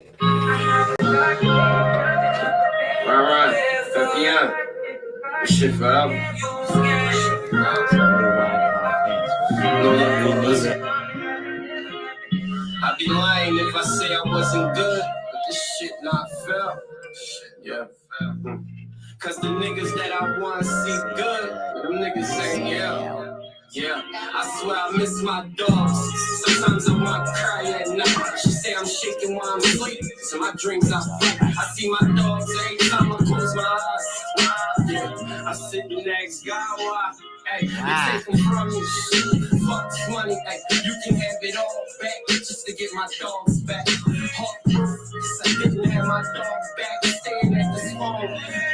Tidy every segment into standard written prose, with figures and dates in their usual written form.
Yeah. Shit forever. I'd be lying if I say I wasn't good, but this shit not fair. Yeah. Cause the niggas that I wanna see good, them niggas say yeah. Yeah, I swear I miss my dogs. Sometimes I want to cry at night. She say I'm shaking while I'm asleep, so my dreams are fake. I see my dogs every time I close my eyes. Yeah, I sit and ask God why. Hey, they take them from me. Fuck money, hey, you can have it all back just to get my dogs back. Heartbroken, cause I didn't have my dogs back. Staying at this phone,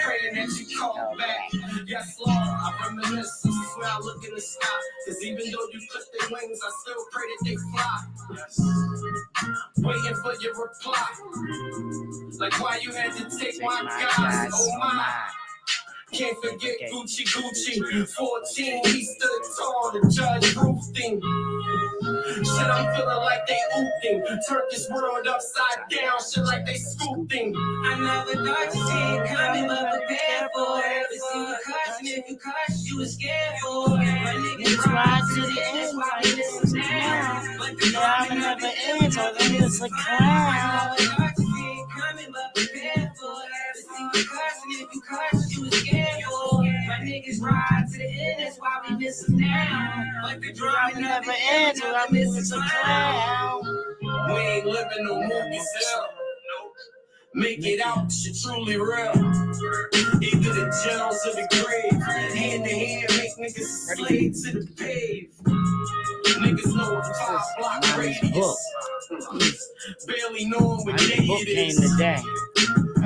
praying that you call back. Yes, Lord, I reminisce. I swear I look in the sky. Cause even though you clip their wings, I still pray that they fly. Yes. Waiting for your reply. Like why you had to take my guys, oh my. Can't forget Gucci. 14, he stood tall, the judge roofed him. Shit, I'm feeling like they ooping. Turned this world upside down, shit like they scooped him. I never thought to see it coming, but prepared for it. But see you caution, if you caution, you was scared for it. My niggas ride to the end, why we listen now. But the drama never ends, or they miss a clown. I never thought to see it coming, but prepared for it. But see you caution, if you caution, you was scared for it. My niggas ride to the end, that's why we miss them now. But the drama never ends, or I miss a clown. We ain't living no movies hell. Make it out, shit truly real. Either the jails or the grave. Hand to hand, make niggas a slave to the pave. Niggas know a 5 block radius. Barely knowing what day it is. Today.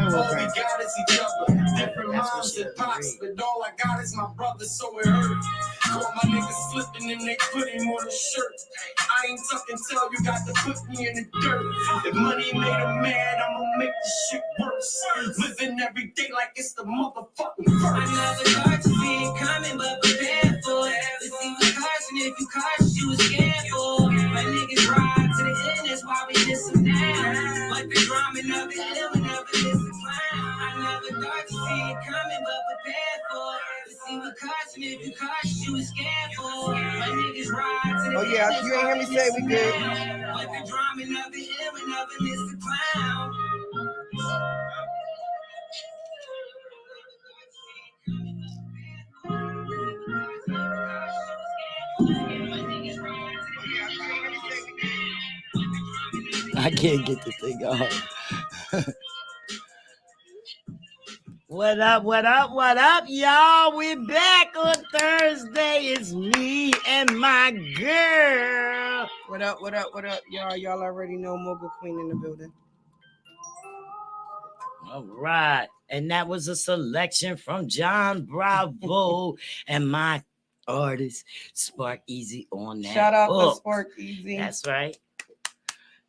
All we got is each other. Different moms and pops, but all I got is my brother, so it hurt. Caught my niggas slipping and they put him on a shirt. I ain't tucking tell you got to put me in the dirt. If money made a man, I'ma make this shit worse. Living every day like it's the motherfucking first. I never thought to see it coming, but prepared for it. But see you caution, if you caution, you was scared for it. My niggas ride to the end, that's why we miss them now. But the drama never end, we never miss the clown. I never thought to see it coming, but prepared for it. But see you caution, if you caution, you was scared for it. My niggas ride to the end. Oh yeah, you ain't hear me say we good. But the drama never end, we never miss the clown. I can't get the thing off. What up, y'all? We're back on Thursday. It's me and my girl. What up, y'all? Y'all already know Mogul Queen in the building. All right. And that was a selection from John Bravo and my artist, Spark Easy on that. Shout out to Spark Easy. That's right.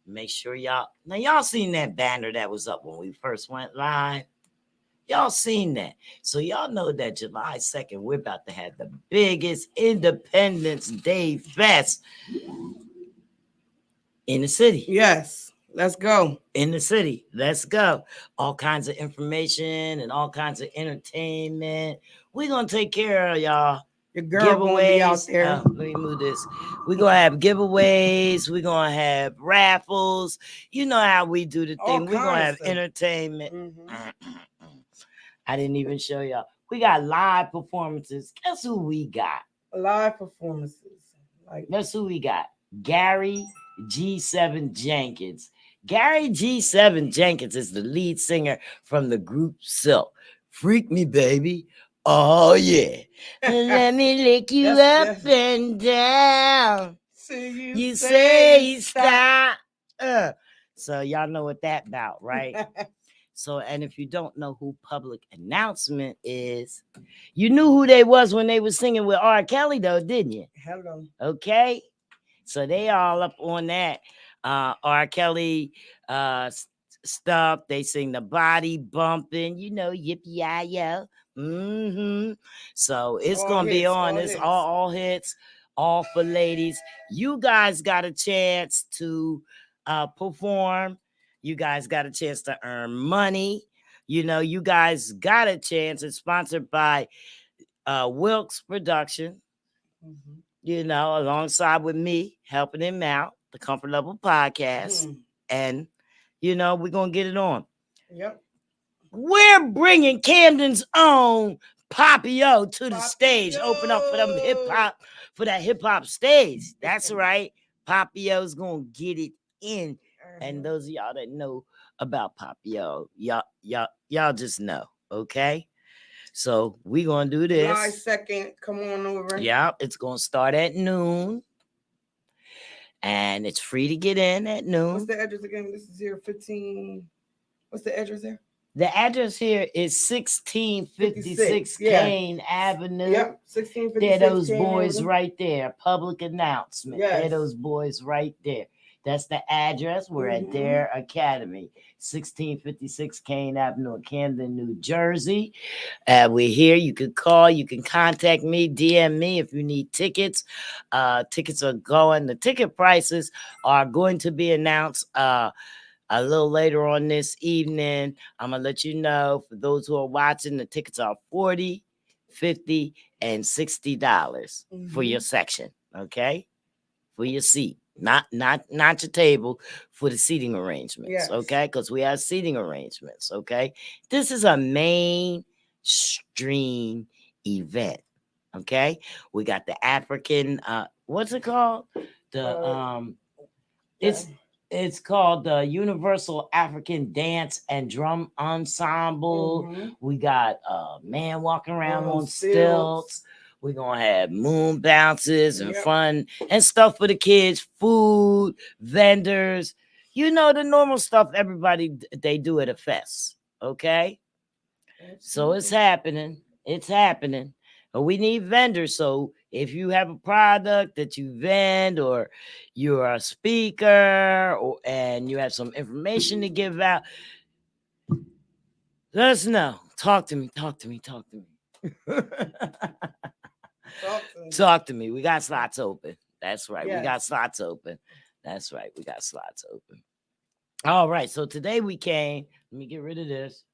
Make sure y'all seen that banner that was up when we first went live. Y'all seen that. So y'all know that July 2nd, we're about to have the biggest Independence Day fest in the city. Yes. Let's go. In the city. Let's go. All kinds of information and all kinds of entertainment. We're going to take care of y'all. Your girl going to be out there. Let me move this. We're going to have giveaways. We're going to have raffles. You know how we do the thing. We're going to have entertainment. Mm-hmm. I didn't even show y'all. We got live performances. Guess who we got? Live performances. Guess who we got? Gary G7 Jenkins. Gary G7 Jenkins is the lead singer from the group Silk. Freak Me Baby. Oh, yeah. Let me lick you up and down. So you say stop. So y'all know what that about, right? So, and if you don't know who Public Announcement is, you knew who they was when they was singing with R. Kelly, though, didn't you? Hello. Okay. So they all up on that R. Kelly stuff. They sing the body bumping, yippee-yi-yo. Mm-hmm. So it's going to be on. It's all hits, all for ladies. You guys got a chance to perform. You guys got a chance to earn money. You know, you guys got a chance. It's sponsored by Wilkes Production, you know, alongside with me, helping him out, the Comfort Level Podcast. And, you know, we're going to get it on. Yep. We're bringing Camden's own Poppy-O to the stage. Open up for them hip-hop, for that hip-hop stage. That's right. Poppy-O's going to get it in. And those of y'all that know about Poppy-O, y'all just know, okay? So we gonna do this. July 2nd, come on over. Yeah, it's gonna start at noon. And it's free to get in at noon. What's the address again? This is here 15. What's the address there? The address here is 1656 Kane Avenue. Yep, 1656. They're those boys Avenue. Right there. Public announcement. Yes. They're those boys right there. That's the address. We're at their academy, 1656 Kane Avenue in Camden, New Jersey. We're here. You can call. You can contact me, DM me if you need tickets. Tickets are going. The ticket prices are going to be announced a little later on this evening. I'm going to let you know, for those who are watching, the tickets are $40, $50, and $60 for your section, okay? For your seat. Not your table, for the seating arrangements, okay? Because we have seating arrangements, okay? This is a mainstream event, okay? We got the African, what's it called? It's called the Universal African Dance and Drum Ensemble. We got a man walking around on stilts. We're going to have moon bounces and fun and stuff for the kids, food, vendors. You know, the normal stuff they do at a fest, okay? So it's happening. It's happening. But we need vendors. So if you have a product that you vend, or you're a speaker, and you have some information to give out, let us know. Talk to me. Talk to me. We got slots open. That's right. We got slots open. That's right. We got slots open. All right. So today we came. Let me get rid of this.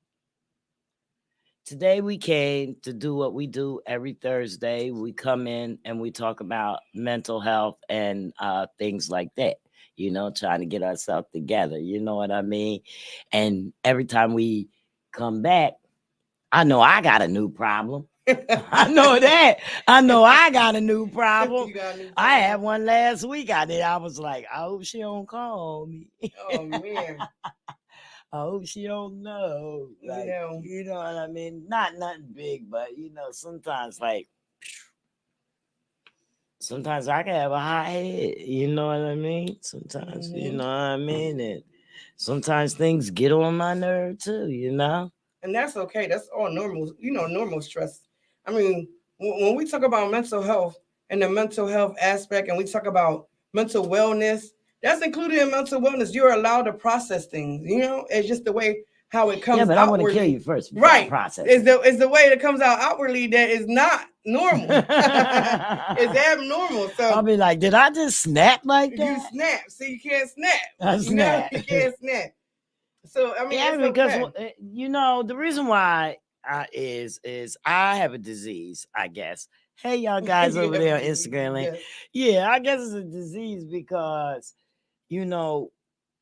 Today we came to do what we do every Thursday. We come in and we talk about mental health and things like that. You know, trying to get ourselves together. You know what I mean? And every time we come back, I know I got a new problem. I know that. I know I got a new problem. I had one last week. I was like, I hope she don't call me. Oh, man. I hope she don't know. Like, you know what I mean? Not nothing big, but, you know, sometimes I can have a hot head. You know what I mean? Sometimes, you know what I mean? And sometimes things get on my nerve too, you know? And that's okay. That's all normal, normal stress. I mean, when we talk about mental health and the mental health aspect, and we talk about mental wellness, that's included in mental wellness. You're allowed to process things. You know, it's just the way how it comes out. Yeah, but I want to kill you first. Right. Process. It's the way that comes out outwardly that is not normal. It's abnormal. So I'll be like, did I just snap like that? You snap. See, you can't snap. I snap. You can't snap. So, I mean, yeah, because, you know, the reason why is I have a disease, I guess. Hey, y'all guys over there on Instagram. Yeah, I guess it's a disease because, you know,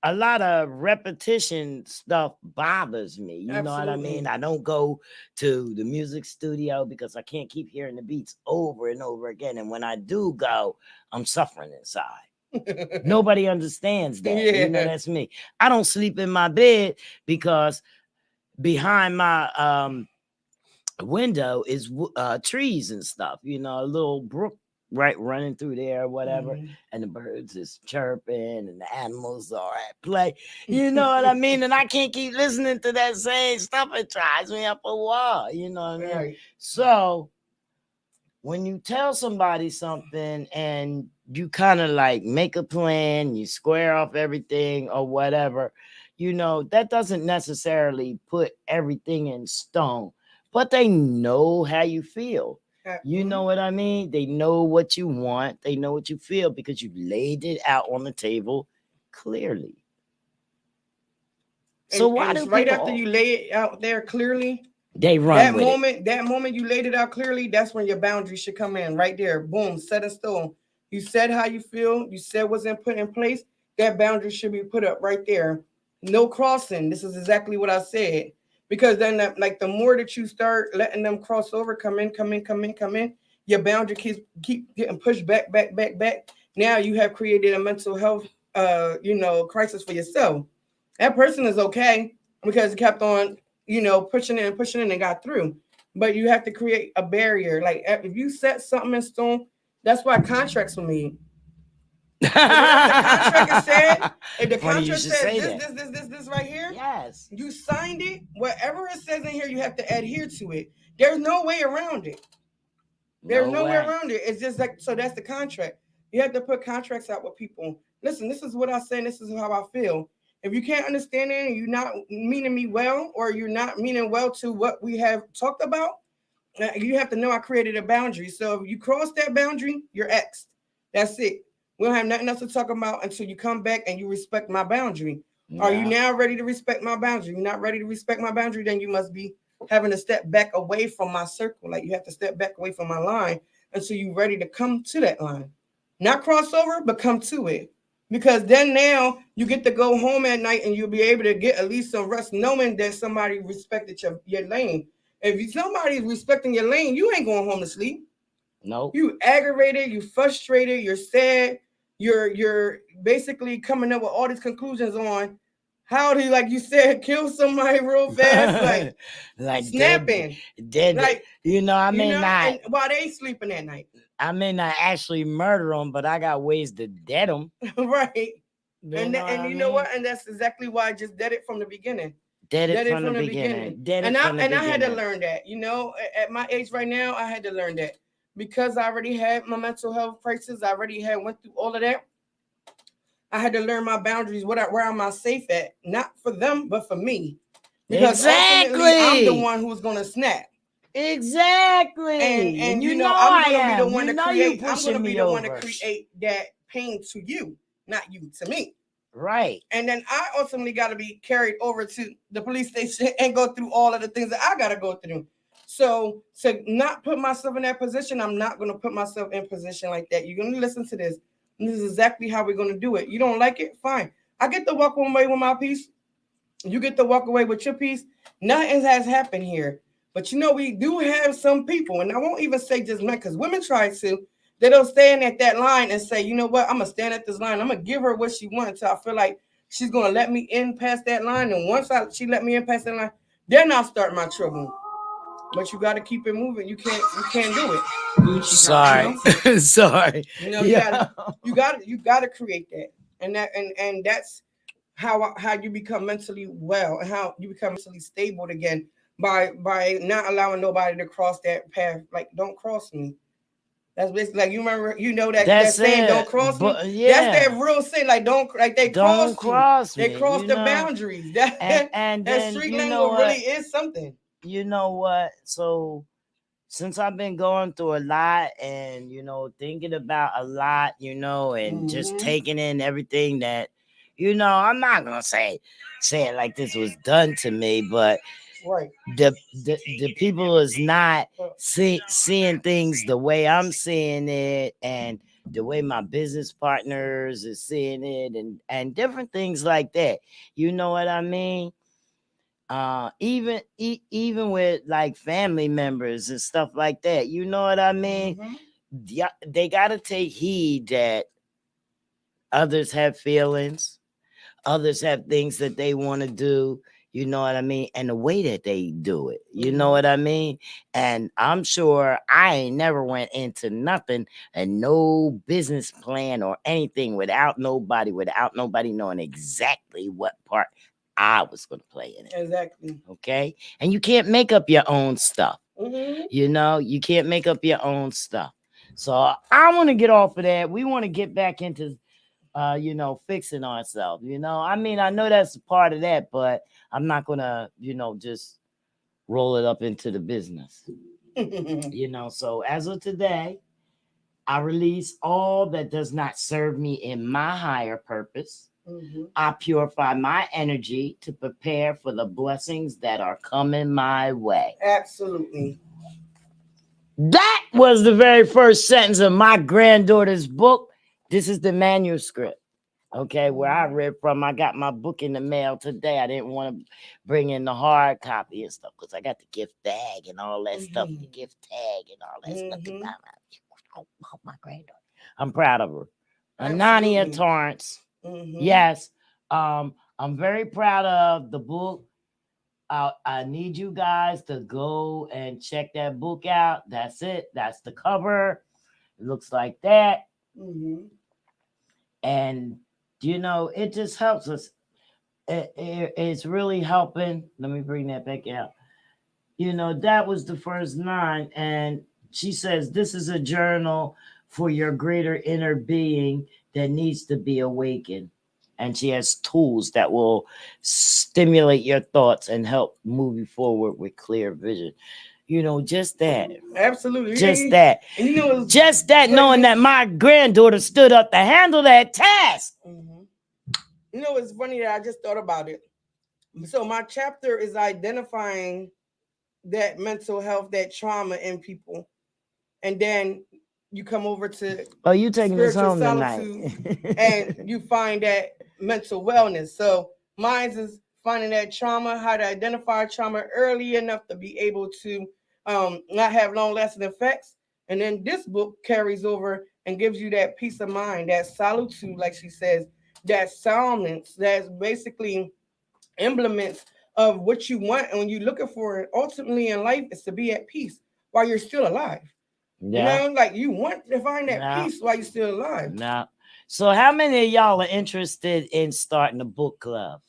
a lot of repetition stuff bothers me. You know what I mean? I don't go to the music studio because I can't keep hearing the beats over and over again. And when I do go, I'm suffering inside. Nobody understands that. You know, that's me. I don't sleep in my bed because behind my window is trees and stuff, you know, a little brook running through there or whatever, and the birds is chirping and the animals are at play. You know what I mean? And I can't keep listening to that same stuff. It drives me up a wall. You know what I mean? Right. So when you tell somebody something and you kind of like make a plan, you square off everything or whatever, you know, that doesn't necessarily put everything in stone, but they know how you feel. You know what I mean? They know what you want. They know what you feel because you laid it out on the table clearly. So and why it's do right people after you lay it out there clearly. they run with it? That moment you laid it out clearly, that's when your boundaries should come in right there. Boom, set in stone. You said how you feel. You said what's put in place. That boundary should be put up right there. No crossing. This is exactly what I said. Because then, like the more that you start letting them cross over, come in, your boundary keep getting pushed back. Now you have created a mental health, crisis for yourself. That person is okay because it kept on, pushing in and got through. But you have to create a barrier. Like if you set something in stone, that's why contracts were made. If the contract is said, if the Funny you contract should says say this, that. this right here, Yes. you signed it. Whatever it says in here, you have to adhere to it. There's no way around it. There's No nowhere way. around it. It's just like, so that's the contract. You have to put contracts out with people. Listen, this is what I say, and this is how I feel. If you can't understand it and you're not meaning me well, or you're not meaning well to what we have talked about, you have to know I created a boundary. So if you cross that boundary, you're X'd. That's it. We don't have nothing else to talk about until you come back and you respect my boundary. Yeah. Are you now ready to respect my boundary? You're not ready to respect my boundary, then you must be having to step back away from my circle. Like you have to step back away from my line until you're ready to come to that line. Not cross over, but come to it. Because then now you get to go home at night and you'll be able to get at least some rest knowing that somebody respected your lane. If somebody's respecting your lane, you ain't going home to sleep. No. You aggravated, you frustrated, you're sad, you're basically coming up with all these conclusions on how to, like you said, kill somebody real fast, like snapping. Dead. Like, I may not. And while they sleeping at night. I may not actually murder them, but I got ways to dead them. Right. And you know what? And that's exactly why I just dead it from the beginning. Dead it from the beginning. And I had to learn that, at my age right now, I had to learn that. Because I already had my mental health crisis, I already had went through all of that. I had to learn my boundaries, where am I safe at? Not for them, but for me. Because ultimately, I'm the one who's going to snap. Exactly. And I'm going to be the one to create. I'm going to be the one to create that pain to you, not you to me. Right. And then I ultimately got to be carried over to the police station and go through all of the things that I got to go through. So to not put myself in that position, I'm not going to put myself in position like that. You're going to listen to this. And this is exactly how we're going to do it. You don't like it? Fine. I get to walk away with my piece. You get to walk away with your piece. Nothing has happened here. But we do have some people, and I won't even say just men, because women try to. They don't stand at that line and say, you know what, I'm going to stand at this line. I'm going to give her what she wants until I feel like she's going to let me in past that line. And once she let me in past that line, then I'll start my trouble. But you got to keep it moving. You can't do it. Sorry. Sorry. You got to create that. And that's how you become mentally well and how you become mentally stable again by not allowing nobody to cross that path. Like, don't cross me. That's basically like, you remember, that saying, don't cross me. Yeah. That's that real saying. Like, they don't cross me. They cross the boundaries. That street lingo really is something. You know what? So since I've been going through a lot and, thinking about a lot, and just taking in everything that, I'm not going to say it like this was done to me, but right. The people is not seeing things the way I'm seeing it, and the way my business partners is seeing it, and different things like that. You know what I mean? Even with like family members and stuff like that. You know what I mean? Mm-hmm. They gotta take heed that others have feelings, others have things that they want to do. You know what I mean? And the way that they do it, you know what I mean? And I'm sure I ain't never went into nothing and no business plan or anything without nobody knowing exactly what part I was going to play in it. Exactly. Okay? And you can't make up your own stuff. Mm-hmm. You can't make up your own stuff. So I want to get off of that. We want to get back into fixing ourselves, I mean, I know that's a part of that, but I'm not gonna, just roll it up into the business. So as of today, I release all that does not serve me in my higher purpose. I purify my energy to prepare for the blessings that are coming my way. Absolutely. That was the very first sentence of my granddaughter's book. This is the manuscript, okay, where I read from. I got my book in the mail today. I didn't want to bring in the hard copy and stuff because I got the gift tag and all that stuff, the gift tag and all that stuff. Oh, my granddaughter. I'm proud of her. Anania Torrance. Yes. I'm very proud of the book. I need you guys to go and check that book out. That's it. That's the cover. It looks like that. And, you know, it just helps us. It's really helping. Let me bring that back out. You know, that was the first 9. And she says, this is a journal for your greater inner being that needs to be awakened. And she has tools that will stimulate your thoughts and help move you forward with clear vision. You know, just that. Absolutely. Just that. And you know, just that, knowing that my granddaughter stood up to handle that task. You know, it's funny that I just thought about it. So my chapter is identifying that mental health, that trauma in people. And then you come over to you taking this home tonight. And you find that mental wellness. So mine is finding that trauma, how to identify trauma early enough to be able to not have long-lasting effects. And then this book carries over and gives you that peace of mind, that solitude, like she says, that soundness, that's basically emblements of what you want. And when you're looking for it, ultimately in life, is to be at peace while you're still alive. Yeah. You know, like you want to find that peace while you're still alive. No. So how many of y'all are interested in starting a book club?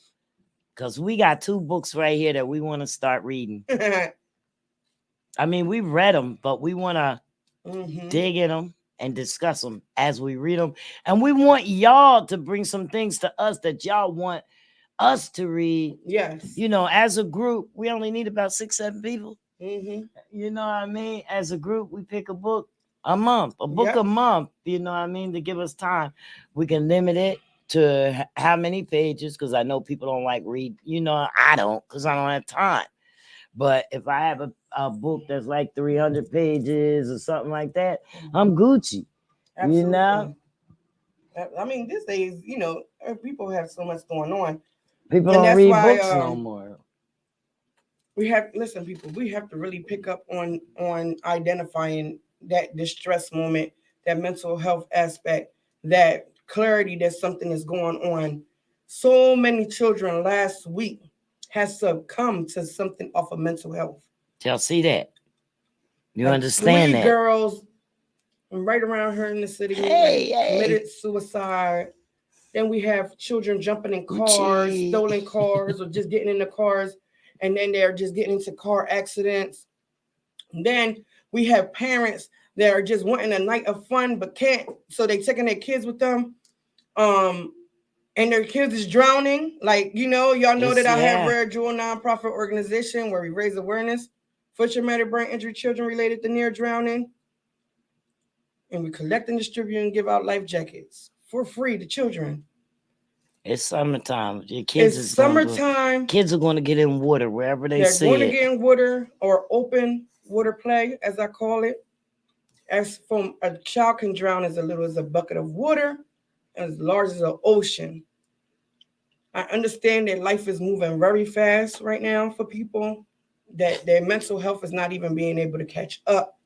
Because we got 2 books right here that we want to start reading. I mean, we read them, but we want to dig in them and discuss them as we read them. And we want y'all to bring some things to us that y'all want us to read. Yes. You know, as a group, we only need about 6-7 people. You know what I mean? As a group, we pick a book a month, a month, you know what I mean, to give us time. We can limit it to how many pages, because I know people don't like read. You know, I don't, because I don't have time. But if I have a book that's like 300 pages or something like that, I'm Gucci. Absolutely. You know? I mean, these days, you know, people have so much going on. People don't read books no more. We have people. We have to really pick up on identifying that distress moment, that mental health aspect, that clarity that something is going on. So many children last week has succumbed to something off of mental health. Y'all see that? You like understand 3 that? girls right around here in the city committed suicide. Then we have children jumping in cars, stolen cars, or just getting in the cars. And then they're just getting into car accidents. And then we have parents that are just wanting a night of fun but can't, so they're taking their kids with them. And their kids is drowning. Like, you know, y'all know that I have Rare Jewel nonprofit organization where we raise awareness for traumatic brain injury children related to near drowning. And we collect and distribute and give out life jackets for free to children. It's summertime. Your kids it's summertime. Kids are going to get in water wherever they see it. They're going to get in water, or open water play, as I call it. As from a child can drown as little as a bucket of water, as large as an ocean. I understand that life is moving very fast right now for people, that their mental health is not even being able to catch up.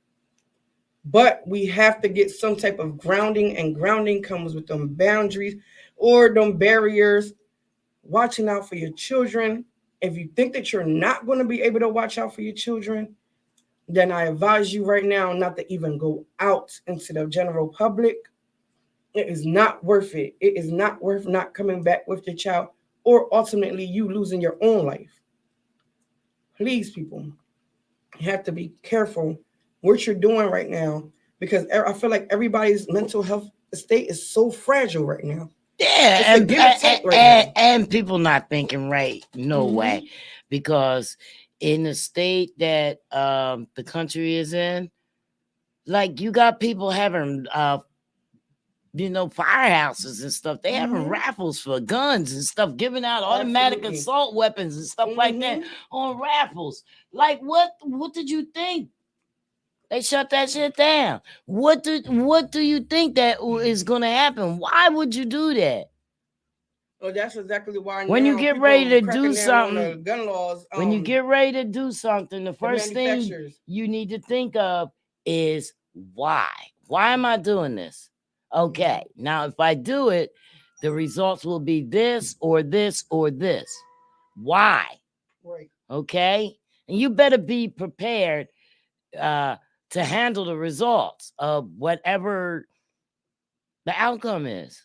But we have to get some type of grounding, and grounding comes with them boundaries or them barriers, watching out for your children. If you think that you're not going to be able to watch out for your children, then I advise you right now not to even go out into the general public. It is not worth it. It is not worth not coming back with your child, or ultimately you losing your own life. Please, people, you have to be careful what you're doing right now, because I feel like everybody's mental health state is so fragile right now. Yeah, and people not thinking right. No way. Because in the state that the country is in, like, you got people having firehouses and stuff. They having raffles for guns and stuff, giving out automatic assault weapons and stuff like that on raffles. Like, what did you think? They shut that shit down. What do you think that is going to happen? Why would you do that? Well, that's exactly why. When you get ready to do something, gun laws. When you get ready to do something, the first thing you need to think of is why. Why am I doing this? Okay, now if I do it, the results will be this or this or this. Why? Right. Okay, and you better be prepared to handle the results of whatever the outcome is.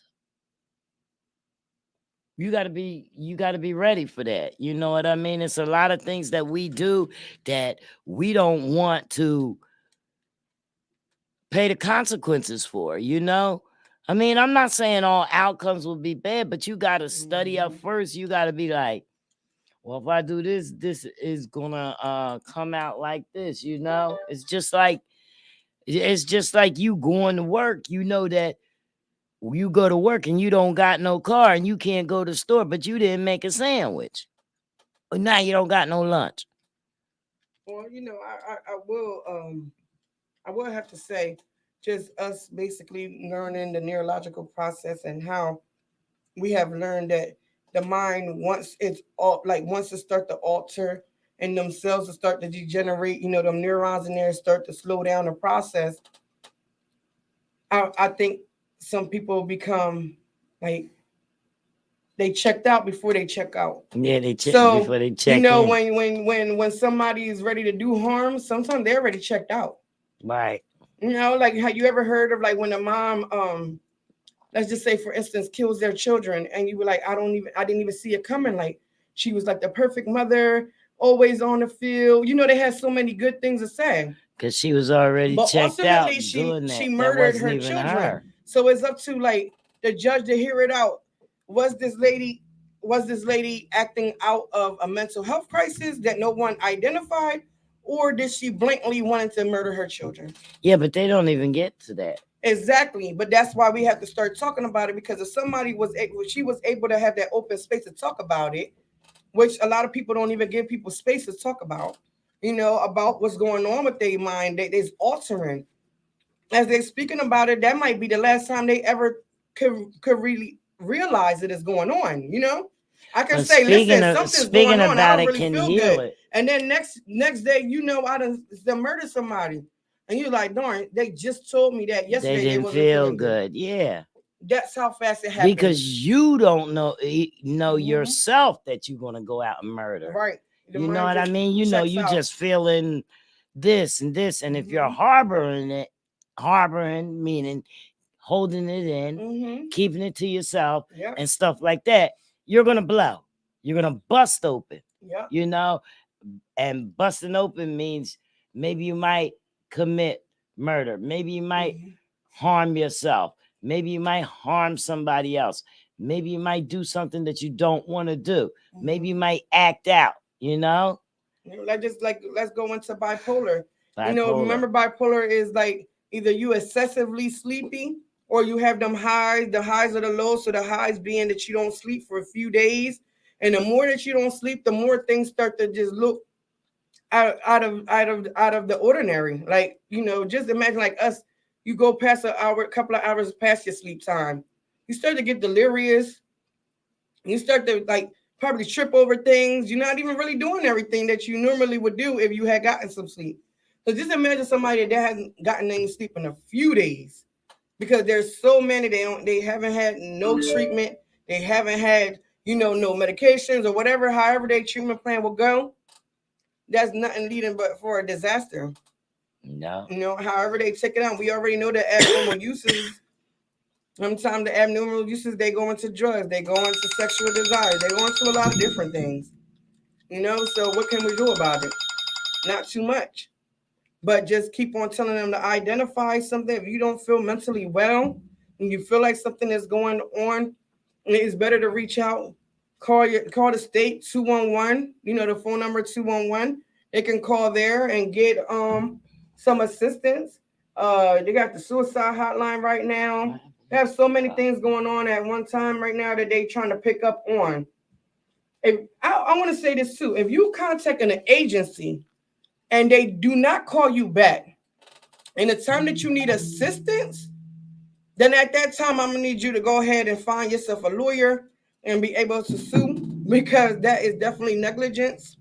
You got to be ready for that. You know what I mean? It's a lot of things that we do that we don't want to pay the consequences for, you know? I mean, I'm not saying all outcomes will be bad, but you got to study up first. You got to be like, well, if I do this, this is gonna come out like this, you know? It's just like you going to work. You know that you go to work and you don't got no car and you can't go to the store, but you didn't make a sandwich. Now you don't got no lunch. Well, I will have to say, just us basically learning the neurological process and how we have learned that the mind, once it start to alter and them cells to start to degenerate, them neurons in there start to slow down the process. I think some people become like they checked out before they check out. Yeah, they check before they check in. When somebody is ready to do harm, sometimes they're already checked out. Right. Like, have you ever heard of like when a mom, let's just say for instance, kills their children, and you were like, I didn't even see it coming. Like, she was like the perfect mother, always on the field. They had so many good things to say. Because she was already checked out. She murdered her children. Her. So it's up to like the judge to hear it out. Was this lady acting out of a mental health crisis that no one identified, or did she blatantly wanted to murder her children? Yeah, but they don't even get to that. Exactly, but that's why we have to start talking about it, because if somebody was able to have that open space to talk about it, which a lot of people don't even give people space to talk about, about what's going on with their mind, they's altering. As they're speaking about it, that might be the last time they ever could really realize it is going on. I can say, listen, something's going on. I don't really feel good. And then next day, I done murdered somebody. And you're like, darn, they just told me that yesterday. They didn't feel good. Yeah. That's how fast it happens. Because you don't know yourself that you're going to go out and murder. Right. You know what I mean? You just feeling this and this. And if you're harboring meaning holding it in, keeping it to yourself and stuff like that, you're going to blow. You're going to bust open. Yeah. And busting open means maybe you might commit murder. Maybe you might harm yourself. Maybe you might harm somebody else. Maybe you might do something that you don't want to do. Maybe you might act out, Let's go into bipolar. Remember bipolar is like either you excessively sleepy or you have them highs, the highs or the lows. So the highs being that you don't sleep for a few days. And the more that you don't sleep, the more things start to just look out of the ordinary. Like, just imagine like us, you go past a couple of hours past your sleep time. You start to get delirious. You start to like probably trip over things. You're not even really doing everything that you normally would do if you had gotten some sleep. So just imagine somebody that hasn't gotten any sleep in a few days, because there's so many they haven't had no treatment. They haven't had, no medications or whatever, however their treatment plan will go. That's nothing leading but for a disaster. No. However they take it out. We already know the abnormal uses. Sometimes the abnormal uses, they go into drugs, they go into sexual desires, they go into a lot of different things. So what can we do about it? Not too much. But just keep on telling them to identify something. If you don't feel mentally well and you feel like something is going on, it's better to reach out. Call the state 211, the phone number 211. They can call there and get some assistance. They got the suicide hotline right now. have so many things going on at one time right now that they trying to pick up on. If I want to say this too, if you contact an agency and they do not call you back in the time that you need assistance, then at that time I'm gonna need you to go ahead and find yourself a lawyer and be able to sue, because that is definitely negligence,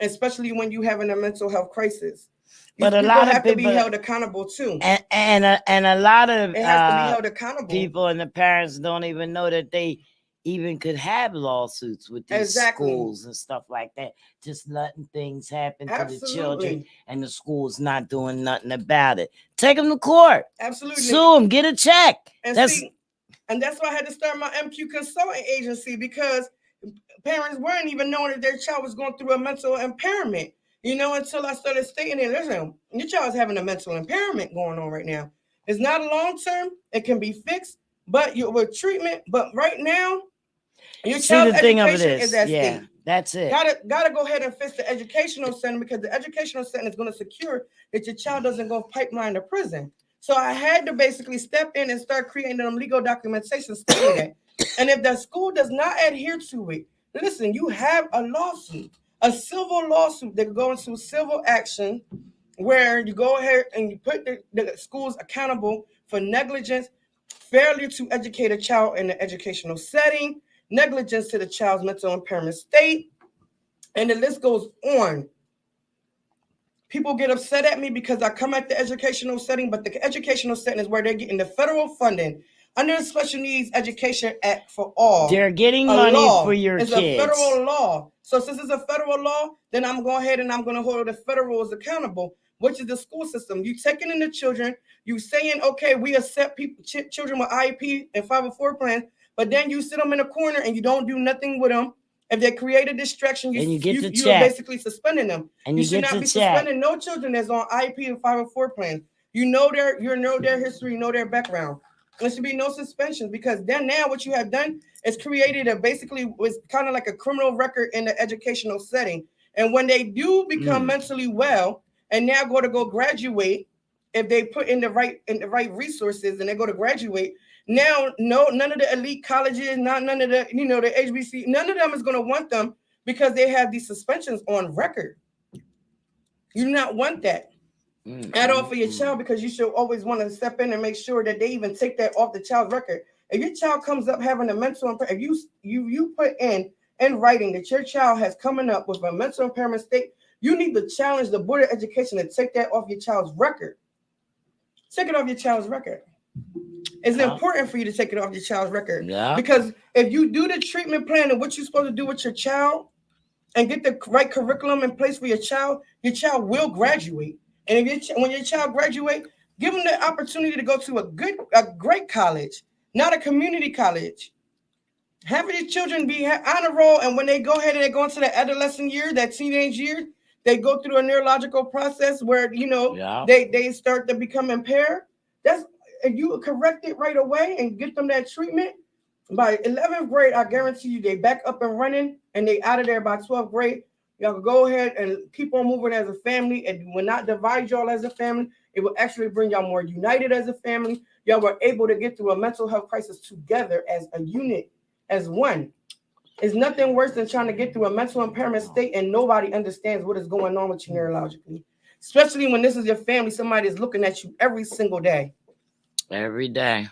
especially when you having a mental health crisis. But a lot of have to people be held accountable too. And a lot of It has to be held accountable. people and the parents don't even know that they even could have lawsuits with these schools and stuff like that, just letting things happen to the children, and the school's not doing nothing about it. Take them to court. Absolutely. Sue them, get a check. And that's why I had to start my MQ consulting agency, because parents weren't even knowing that their child was going through a mental impairment, until I started stating it. Listen, your child's having a mental impairment going on right now. It's not a long term. It can be fixed, but with treatment. But right now, your child's education is at stake. That's it. Gotta go ahead and fix the educational setting, because the educational setting is going to secure that your child doesn't go pipeline to prison. So I had to basically step in and start creating them legal documentation stating that. And if the school does not adhere to it, listen, you have a lawsuit, a civil lawsuit that go into civil action, where you go ahead and you put the schools accountable for negligence, failure to educate a child in the educational setting, negligence to the child's mental impairment state, and the list goes on. People get upset at me because I come at the educational setting, but the educational setting is where they're getting the federal funding under the Special Needs Education Act for all. They're getting money for your kids. It's a federal law. So since it's a federal law, then I'm going ahead and I'm going to hold the federals accountable, which is the school system. You taking in the children, you saying, okay, we accept children with IEP and 504 plans, but then you sit them in a corner and you don't do nothing with them. If they create a distraction, you're basically suspending them. And you should not be suspending no children that's on IEP and 504 plans. You know their history, you know their background. There should be no suspensions, because then now what you have done is created was kind of like a criminal record in the educational setting. And when they do become mentally well and now go graduate, if they put in the right resources and they go to graduate, now none of the elite colleges, none of the the HBC, none of them is going to want them, because they have these suspensions on record. You do not want that at all for your child, because you should always want to step in and make sure that they even take that off the child's record. If your child comes up having a mental impairment, if you put in writing that your child has coming up with a mental impairment state, you need to challenge the Board of Education to take that off your child's record. Take it off your child's record. It's important for you to take it off your child's record. Yeah. Because if you do the treatment plan and what you're supposed to do with your child and get the right curriculum in place for your child will graduate. And when your child graduate, give them the opportunity to go to a great college, not a community college. Have your children be on a roll, and when they go ahead and they go into the adolescent year, that teenage year, they go through a neurological process where they start to become impaired. If you correct it right away and get them that treatment, by 11th grade, I guarantee you they back up and running, and they out of there by 12th grade. Y'all can go ahead and keep on moving as a family. It will not divide y'all as a family. It will actually bring y'all more united as a family. Y'all were able to get through a mental health crisis together as a unit, as one. It's nothing worse than trying to get through a mental impairment state and nobody understands what is going on with you neurologically. Especially when this is your family, somebody is looking at you every single day. Every day.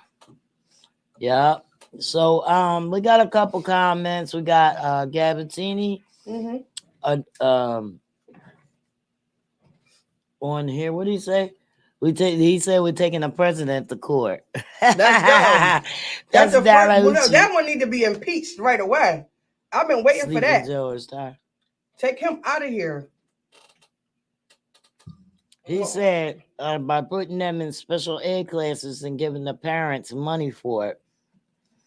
Yeah. So we got a couple comments. We got Gabatini on here. What did he say? He said we're taking the president to court. That one need to be impeached right away. I've been waiting for that. Take him out of here. He said by putting them in special ed classes and giving the parents money for it.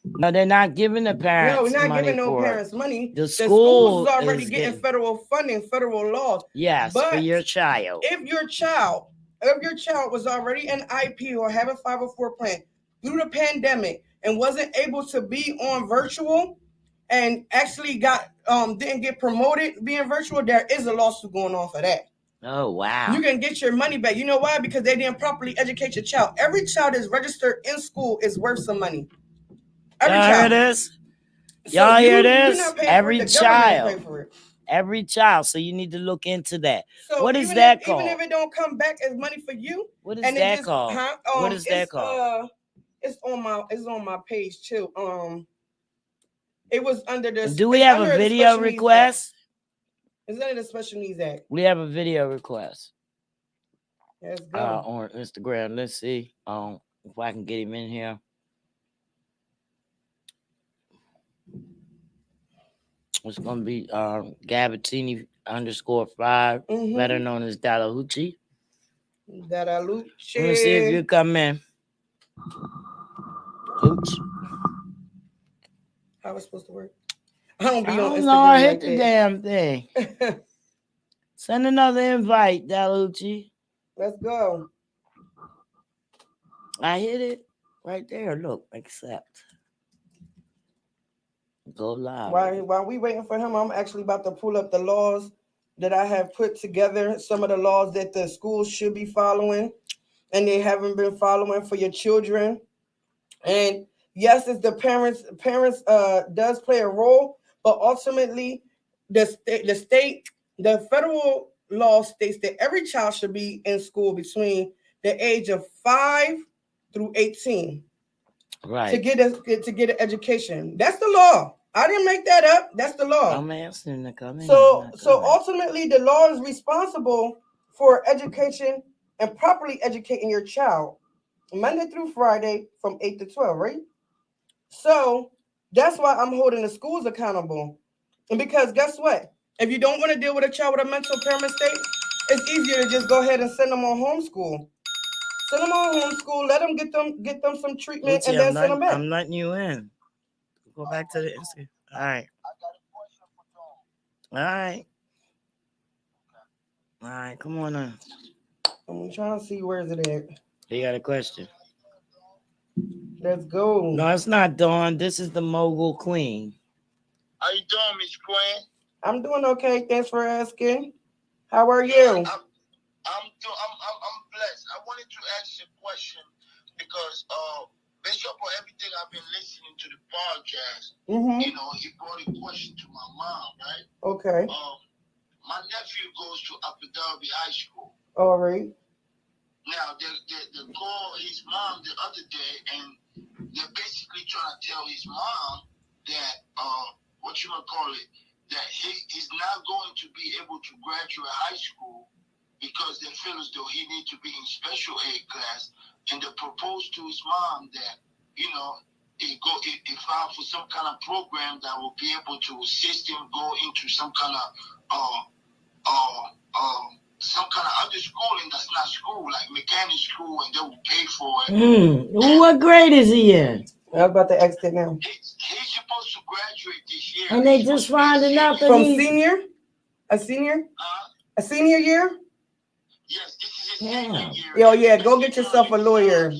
No, they're not giving the parents money. No, we're not giving no parents money. The school is already getting federal funding, federal laws. Yes, but for your child. If your child was already an IP or have a 504 plan through the pandemic and wasn't able to be on virtual and actually didn't get promoted being virtual, there is a lawsuit going on for that. Oh, wow. You can get your money back. You know why? Because they didn't properly educate your child. Every child is registered in school is worth some money. Every Y'all child. hear this? So Y'all hear you this? not paying Every for it. The government child. pay for it. Every child. So you need to look into that. So what is even that if, called? Even if it don't come back as money for you, What is and that it just, called? What is that called? It's on my page too. It was under this. Do we have a video request? It's under the Special Needs Act. We have a video request. Let's go. On Instagram. Let's see if I can get him in here. It's gonna be Gabatini _5, better known as Dalahuchi. Dalahuchi. Let me see if you come in. Oops. How it's supposed to work? I don't know. I hit the damn thing. Send another invite, Dalahuchi. Let's go. I hit it right there. Look, accept. Go live. While we waiting for him, I'm actually about to pull up the laws that I have put together. Some of the laws that the schools should be following, and they haven't been following for your children. And yes, it's the parents. Parents does play a role, but ultimately, the federal law states that every child should be in school between the age of 5 through 18. Right. To get an education. That's the law. I didn't make that up. That's the law. I'm asking to come in. So ultimately, the law is responsible for education and properly educating your child Monday through Friday from 8 to 12, right? So that's why I'm holding the schools accountable. And because guess what? If you don't want to deal with a child with a mental impairment state, it's easier to just go ahead and send them on homeschool. Send them on homeschool. Let them get them some treatment, and then send them back. I'm letting you in. Go back to the Instagram. All right. All right. All right. Come on in. I'm trying to see where is it at. You got a question? Let's go. No, it's not Dawn. This is the Mogul Queen. How you doing, Miss Queen? I'm doing okay. Thanks for asking. How are you? I'm blessed. I wanted to ask you a question because based upon everything I've been listening to the podcast, you know, he brought a question to my mom, right? Okay. My nephew goes to Abu Dhabi High School. All right. Now they call his mom the other day, and they're basically trying to tell his mom that that he's not going to be able to graduate high school because they feel as though he needs to be in special ed class, and they proposed to his mom that, you know, he filed for some kind of program that will be able to assist him go into some kind of other schooling that's not school, like mechanic school, and they will pay for it. What grade is he in? I was about to ask that now. He's supposed to graduate this year. And they just finding out that from he's senior? A senior? A senior year? Yes, this is his senior year. Yo, yeah, go get yourself a lawyer.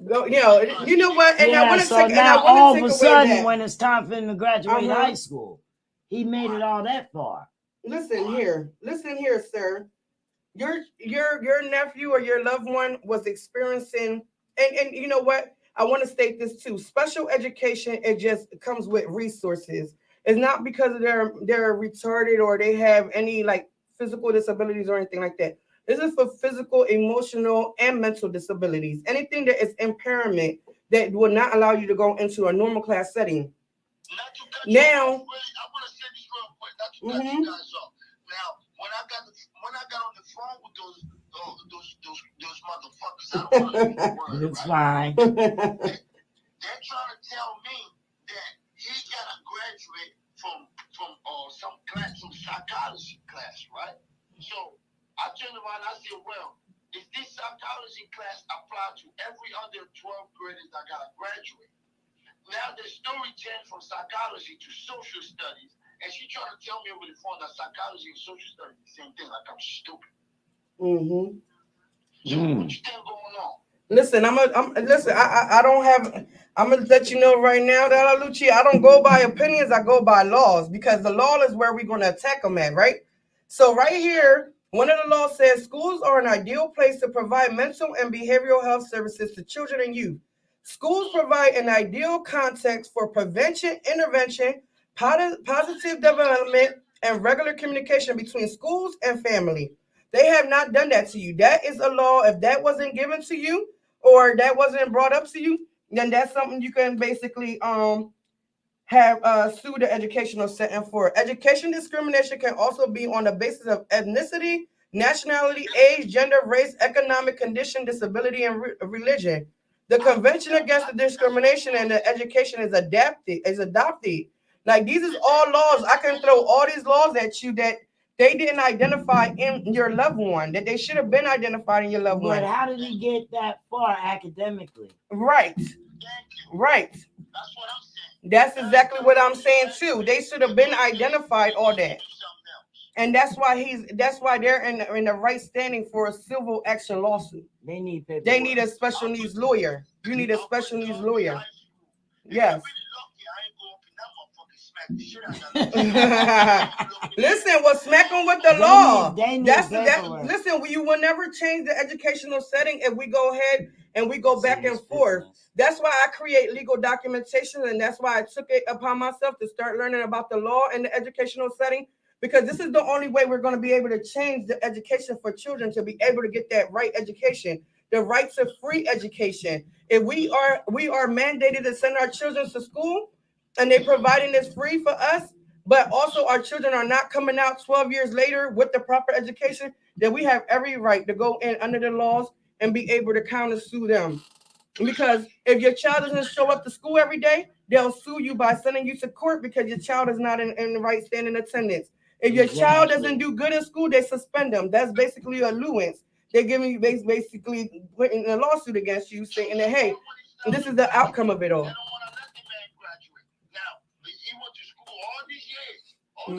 Go, you know what? And I want to take. Now and I all of take a away sudden, that. when it's time for him to graduate high school, he made it all that far. Listen here, sir. Your nephew or your loved one was experiencing, and you know what? I want to state this too. Special education, it just comes with resources. It's not because they're retarded or they have any like physical disabilities or anything like that. This is for physical, emotional, and mental disabilities. Anything that is impairment that will not allow you to go into a normal class setting. Now, I want to say this real quick. Not to cut you guys off. Now, when I got on the phone with those motherfuckers, I don't want to use the word. It's fine. They're trying to tell me that he got to graduate from some class, some psychology class, right? So I turned around and I said, well, is this psychology class apply to every other 12th graders that got to graduate? Now the story changed from psychology to social studies, and she trying to tell me over the phone that psychology and social studies is the same thing, like I'm stupid. So what you think going on? Listen, I don't have. I'm gonna let you know right now that Lucci, I don't go by opinions. I go by laws because the law is where we're gonna attack them at, right? So right here, One of the laws says schools are an ideal place to provide mental and behavioral health services to children and youth. Schools provide an ideal context for prevention, intervention, positive development, and regular communication between schools and family. They have not done that to you. That is a law. If that wasn't given to you or that wasn't brought up to you, then that's something you can basically have sue the educational setting for. Education discrimination can also be on the basis of ethnicity, nationality, age, gender, race, economic condition, disability, and religion. The Convention Against the Discrimination in the Education is adopted. Like these is all laws. I can throw all these laws at you that they didn't identify in your loved one, that they should have been identified in your loved one. But how did he get that far academically? Right. Right. That's what I'm saying. That's exactly what I'm saying too. They should have been identified all that. And that's why they're in the right standing for a civil action lawsuit. They need paperwork. They need a special needs lawyer. You need a special needs lawyer. Yes. Listen, what's smacking with the law? Listen, you will never change the educational setting if we go ahead and we go back and forth. That's why I create legal documentation, and that's why I took it upon myself to start learning about the law in the educational setting, because this is the only way we're going to be able to change the education for children to be able to get that right education, the right to free education. If we are mandated to send our children to school, and they're providing this free for us, but also our children are not coming out 12 years later with the proper education, then we have every right to go in under the laws and be able to counter sue them. Because if your child doesn't show up to school every day, they'll sue you by sending you to court because your child is not in the right standing attendance. If your child doesn't do good in school, they suspend them. That's basically a luance. They're giving you basically putting a lawsuit against you saying that, hey, this is the outcome of it all. I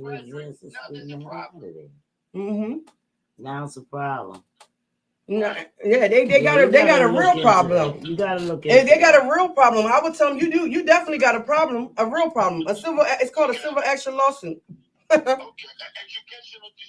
graduated as a student holiday. Now it's a problem. No, yeah, they got a real problem. You gotta look at it. They got a real problem. I would tell them you definitely got a problem, a real problem. It's called a civil action lawsuit.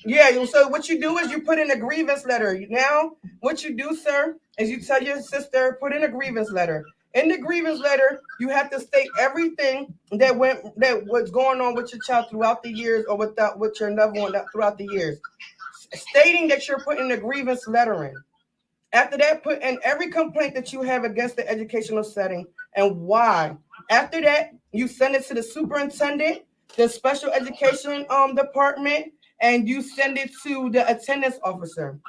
Yeah, so what you do is you put in a grievance letter. Now, what you do, sir, is you tell your sister, put in a grievance letter. In the grievance letter, you have to state everything that was going on with your child throughout the years, or with your loved one throughout the years, stating that you're putting a grievance letter in. After that, put in every complaint that you have against the educational setting and why. After that, you send it to the superintendent, the special education department, and you send it to the attendance officer.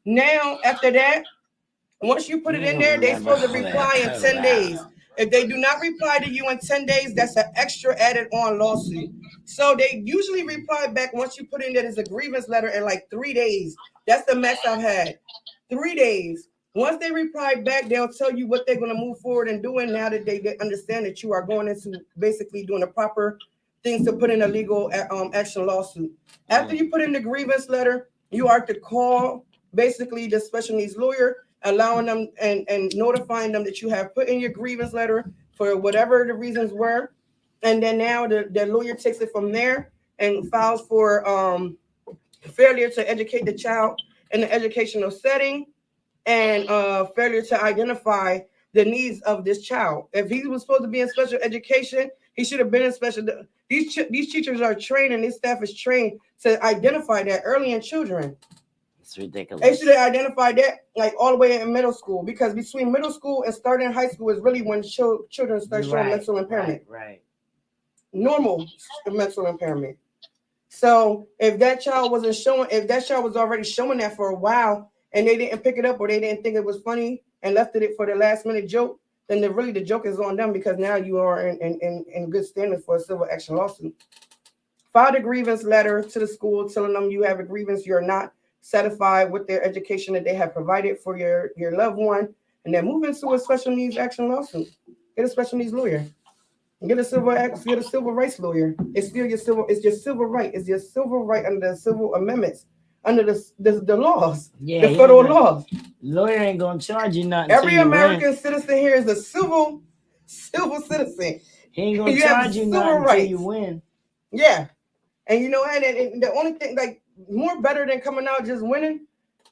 Now, after that, once you put it in there, they're supposed to reply in 10 days. If they do not reply to you in 10 days, that's an extra added on lawsuit. So they usually reply back once you put in that as a grievance letter in like 3 days. That's the max I've had. 3 days. Once they reply back, they'll tell you what they're going to move forward and doing now that they understand that you are going into basically doing the proper things to put in a legal action lawsuit. After you put in the grievance letter, you are to call basically the special needs lawyer, allowing them and notifying them that you have put in your grievance letter for whatever the reasons were. And then now the lawyer takes it from there and files for failure to educate the child in the educational setting and failure to identify the needs of this child. If he was supposed to be in special education, he should have been in special. These teachers are trained and this staff is trained to identify that early in children. It's ridiculous. They should have identified that like all the way in middle school, because between middle school and starting high school is really when children start showing mental impairment. Right. Normal mental impairment. So if that child was already showing that for a while and they didn't pick it up or they didn't think it was funny and left it for the last minute joke, then the joke is on them, because now you are in good standing for a civil action lawsuit. File a grievance letter to the school telling them you have a grievance, you're not satisfied with their education that they have provided for your loved one, and then move into a special needs action lawsuit. Get a special needs lawyer. Get a civil rights lawyer. It's still your civil. It's your civil right. It's your civil right under the civil amendments, under the laws, the federal laws. Lawyer ain't gonna charge you nothing. Every American citizen here is a civil citizen. He ain't gonna charge you nothing until you win. Yeah. And you know, and the only thing like more better than coming out just winning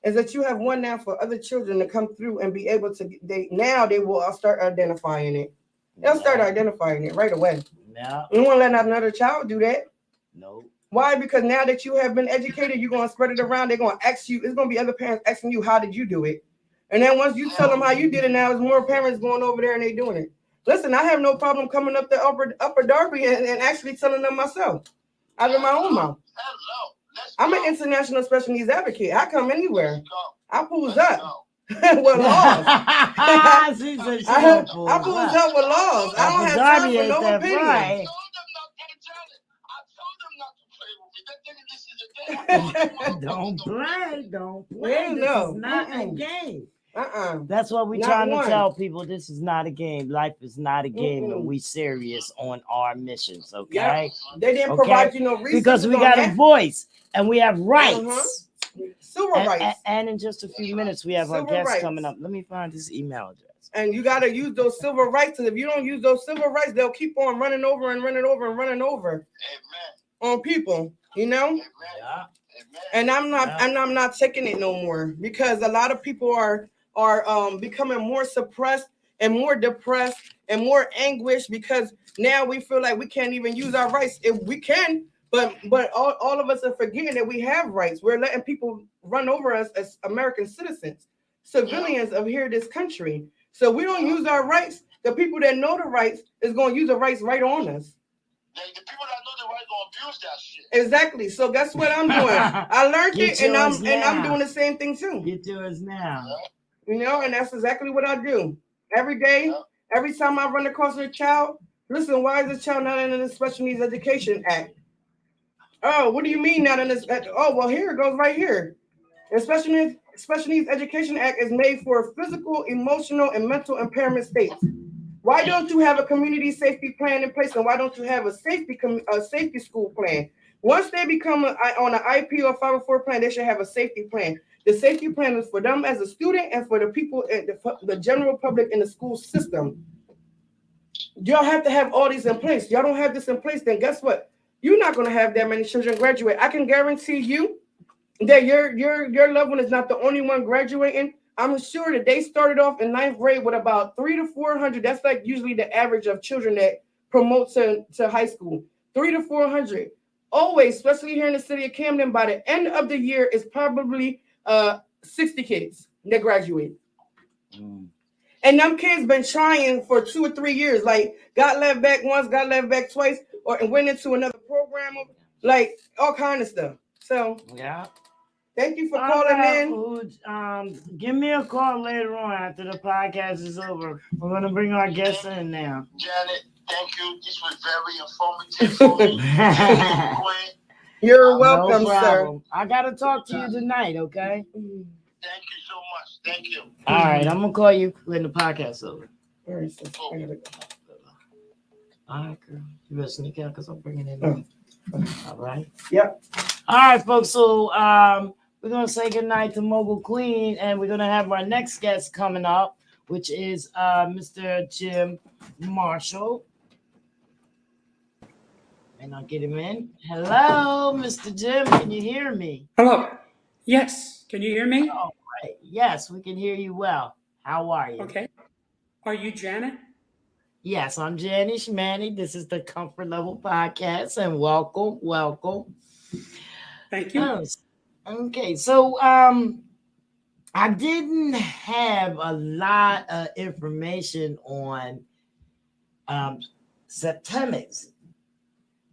is that you have one now for other children to come through and be able to. They will start identifying it. They'll start identifying it right away. Yeah. You don't want to let another child do that. No. Why? Because now that you have been educated, you're going to spread it around. They're going to ask you. It's going to be other parents asking you, how did you do it? And then once you tell them how you did it, now there's more parents going over there and they doing it. Listen, I have no problem coming up the upper Darby and actually telling them myself out of my own mouth. I'm an international special needs advocate. I come anywhere. I pulls up with laws. I pulls up with laws. I don't have time for no opinion. Right. Don't play. Don't play. This is not a game. That's what we're trying to tell people. This is not a game. Life is not a game, and we serious on our missions. Okay. Yeah. They didn't provide you no reasons because we got a voice and we have rights. Civil rights. And in just a few minutes, we have our guests coming up. Let me find his email address. And you got to use those civil rights. And if you don't use those civil rights, they'll keep on running over and running over and running over on people. You know. Yeah. And I'm not taking it no more because a lot of people are becoming more suppressed and more depressed and more anguished because now we feel like we can't even use our rights. If we can, but all of us are forgetting that we have rights. We're letting people run over us as American citizens, civilians of here, this country. So we don't use our rights. The people that know the rights is going to use the rights right on us. The people that know the right gonna abuse that shit. Exactly. So guess what I'm doing? I learned it, and I'm doing the same thing too. Get yours now. You know, and that's exactly what I do every day. Every time I run across a child, listen. Why is this child not in the Special Needs Education Act? Oh, what do you mean not in this? Oh, well, here it goes right here. The Special Needs Education Act is made for physical, emotional, and mental impairment states. Why don't you have a community safety plan in place, and why don't you have a safety school plan? Once they become on an IP or 504 plan, they should have a safety plan. The safety plan is for them as a student and for the people, the general public in the school system. Y'all have to have all these in place. Y'all don't have this in place, then guess what? You're not going to have that many children graduate. I can guarantee you that your loved one is not the only one graduating. I'm sure that they started off in 9th grade with about 300 to 400. That's like usually the average of children that promote to high school. 300 to 400. Always, especially here in the city of Camden, by the end of the year is probably 60 kids that graduate. And them kids been trying for 2 or 3 years. Like got left back once, got left back twice, and went into another program, like all kind of stuff. So yeah. Thank you for calling in. Give me a call later on after the podcast is over. We're going to bring our guests in now. Janet, thank you. This was very informative for me. You're welcome, sir. I got to talk to you tonight, okay? Thank you so much. Thank you. All right, I'm going to call you when the podcast is over. All right, so all right, girl. You better sneak out because I'm bringing it in. All right? Yep. All right, folks. So, we're going to say goodnight to Mogul Queen, and we're going to have our next guest coming up, which is Mr. Jim Marshall. And I'll get him in. Hello, Mr. Jim. Can you hear me? Hello. Yes. Can you hear me? Oh, right. Yes, we can hear you well. How are you? Okay. Are you Janet? Yes, I'm Janice Manny. This is the Comfort Level Podcast, and welcome. Thank you. Okay, so I didn't have a lot of information on SEPTEMICS.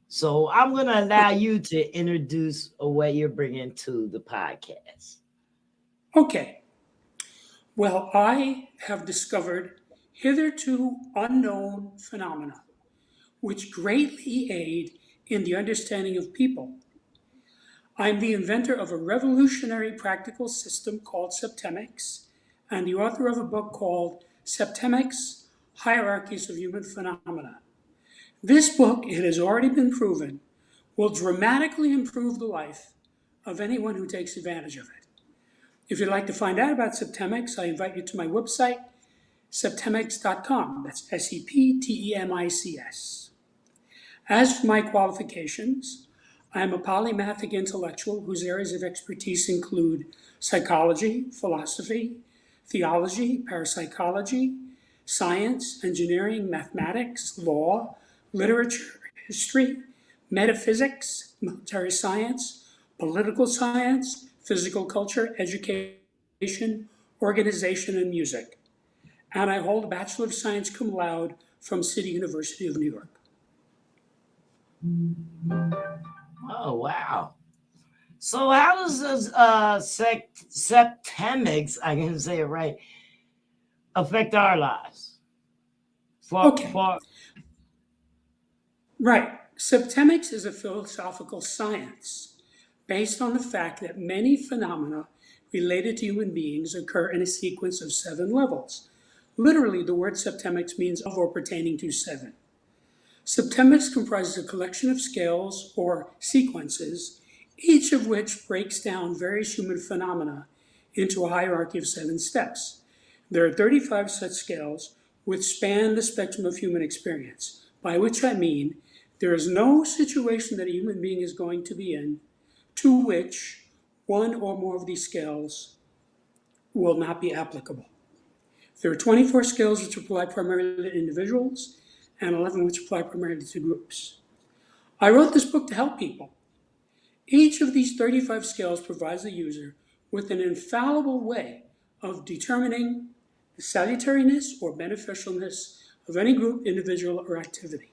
So I'm going to allow you to introduce what you're bringing to the podcast. Okay. Well, I have discovered hitherto unknown phenomena which greatly aid in the understanding of people. I'm the inventor of a revolutionary practical system called SEPTEMICS and the author of a book called SEPTEMICS, Hierarchies of Human Phenomena. This book, it has already been proven, will dramatically improve the life of anyone who takes advantage of it. If you'd like to find out about SEPTEMICS, I invite you to my website, septemics.com. That's SEPTEMICS. As for my qualifications, I am a polymathic intellectual whose areas of expertise include psychology, philosophy, theology, parapsychology, science, engineering, mathematics, law, literature, history, metaphysics, military science, political science, physical culture, education, organization, and music. And I hold a Bachelor of Science cum laude from City University of New York. Oh, wow. So how does this SEPTEMICS, I can say it right, affect our lives? Okay. Right. Septemics is a philosophical science based on the fact that many phenomena related to human beings occur in a sequence of 7 levels. Literally, the word septemics means of or pertaining to 7. Septemics comprises a collection of scales or sequences, each of which breaks down various human phenomena into a hierarchy of 7 steps. There are 35 such scales which span the spectrum of human experience, by which I mean there is no situation that a human being is going to be in to which one or more of these scales will not be applicable. There are 24 scales which apply primarily to individuals and 11 which apply primarily to groups. I wrote this book to help people. Each of these 35 scales provides the user with an infallible way of determining the salutariness or beneficialness of any group, individual, or activity.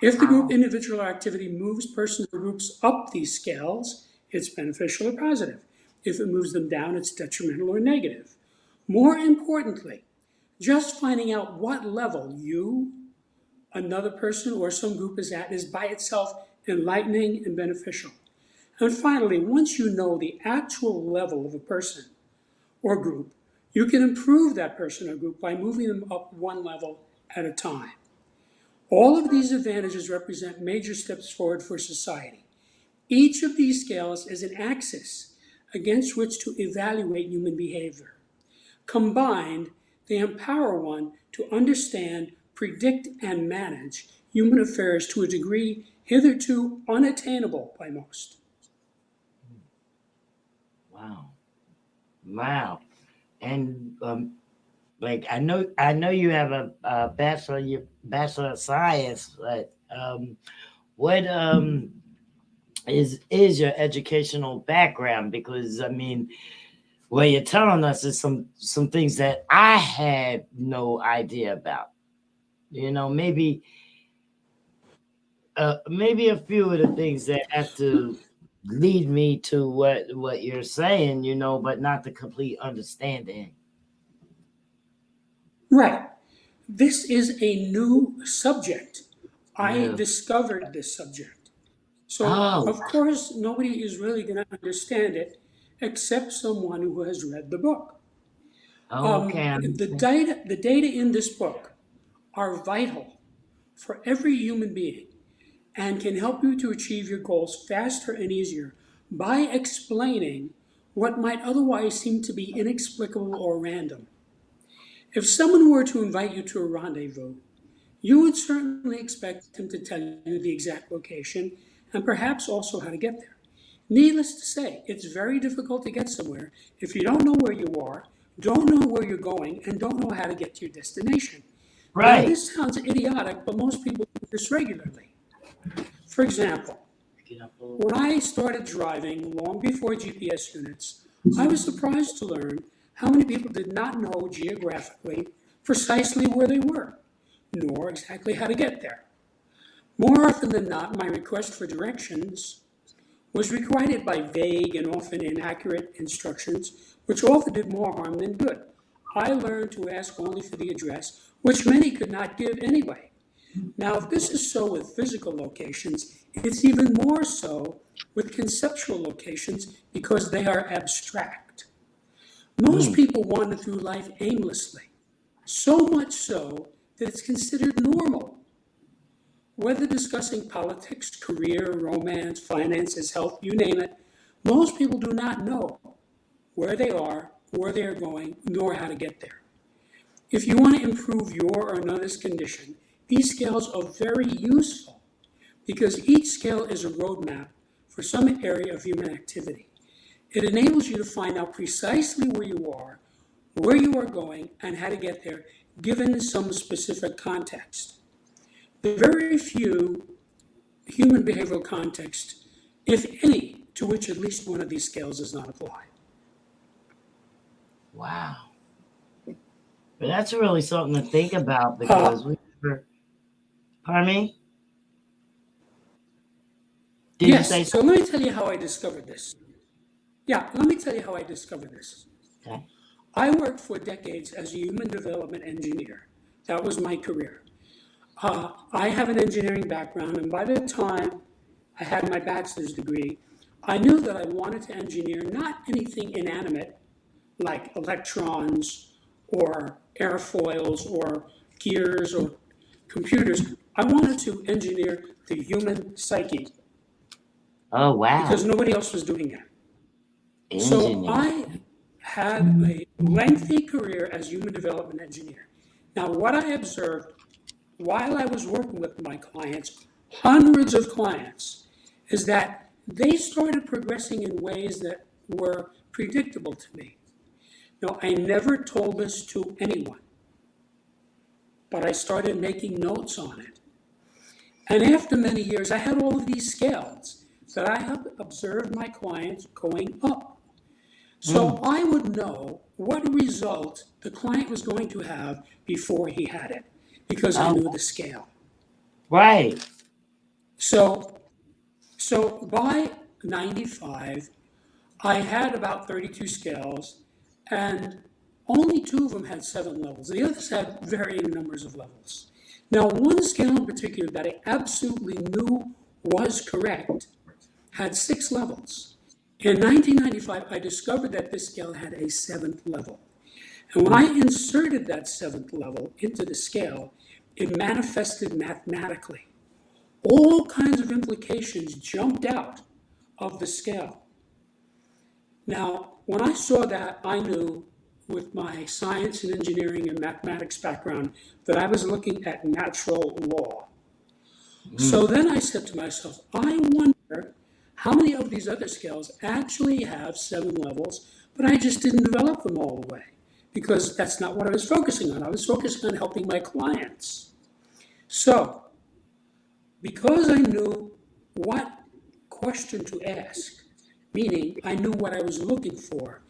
If the group, individual, or activity moves persons or groups up these scales, it's beneficial or positive. If it moves them down, it's detrimental or negative. More importantly, just finding out what level you, another person, or some group is at is by itself enlightening and beneficial. And finally, once you know the actual level of a person or group, you can improve that person or group by moving them up one level at a time. All of these advantages represent major steps forward for society. Each of these scales is an axis against which to evaluate human behavior. Combined, they empower one to understand, predict, and manage human affairs to a degree hitherto unattainable by most. Wow. And like I know you have a bachelor of science, but what is your educational background? Because I mean, what you're telling us is some things that I had no idea about. You know, maybe a few of the things that have to lead me to what you're saying, you know, but not the complete understanding. Right. This is a new subject. I Yeah. discovered this subject. So, Oh, of course, nobody is really going to understand it except someone who has read the book. okay. The data in this book are vital for every human being and can help you to achieve your goals faster and easier by explaining what might otherwise seem to be inexplicable or random. If someone were to invite you to a rendezvous, you would certainly expect him to tell you the exact location and perhaps also how to get there. Needless to say, it's very difficult to get somewhere if you don't know where you are, don't know where you're going, and don't know how to get to your destination. Now, Right. this sounds idiotic, but most people do this regularly. For example, when I started driving long before GPS units, I was surprised to learn how many people did not know geographically precisely where they were, nor exactly how to get there. More often than not, my request for directions was requited by vague and often inaccurate instructions, which often did more harm than good. I learned to ask only for the address, which many could not give anyway. Now, if this is so with physical locations, it's even more so with conceptual locations because they are abstract. Most people wander through life aimlessly, so much so that it's considered normal. Whether discussing politics, career, romance, finances, health, you name it, most people do not know where they are going, nor how to get there. If you want to improve your or another's condition, these scales are very useful. because each scale is a roadmap for some area of human activity. It enables you to find out precisely where you are going, and how to get there, given some specific context. There are very few human behavioral contexts, if any, to which at least one of these scales does not apply. Wow. But that's really something to think about, because we never, pardon me? Did you say Yes, so let me tell you how I discovered this. Yeah, let me tell you how I discovered this. Okay. I worked for decades as a human development engineer. That was my career. I have an engineering background, and by the time I had my bachelor's degree, I knew that I wanted to engineer not anything inanimate like electrons or airfoils or gears or computers. I wanted to engineer the human psyche. Oh, wow. Because nobody else was doing that. So Engineer. I had a lengthy career as human development engineer. Now, what I observed while I was working with my clients, hundreds of clients, is that they started progressing in ways that were predictable to me. Now, I never told this to anyone, but I started making notes on it. And after many years, I had all of these scales that I have observed my clients going up. So I would know what result the client was going to have before he had it, because I knew the scale. Right. So by 95, I had about 32 scales, and only 2 of them had 7 levels. The others had varying numbers of levels. Now, one scale in particular that I absolutely knew was correct had 6 levels. In 1995, I discovered that this scale had a 7th level. And when I inserted that 7th level into the scale, it manifested mathematically. All kinds of implications jumped out of the scale. Now, when I saw that, I knew with my science and engineering and mathematics background that I was looking at natural law. So then I said to myself, I wonder how many of these other scales actually have 7 levels, but I just didn't develop them all the way, because that's not what I was focusing on. I was focusing on helping my clients. So, because I knew what question to ask, meaning I knew what I was looking for,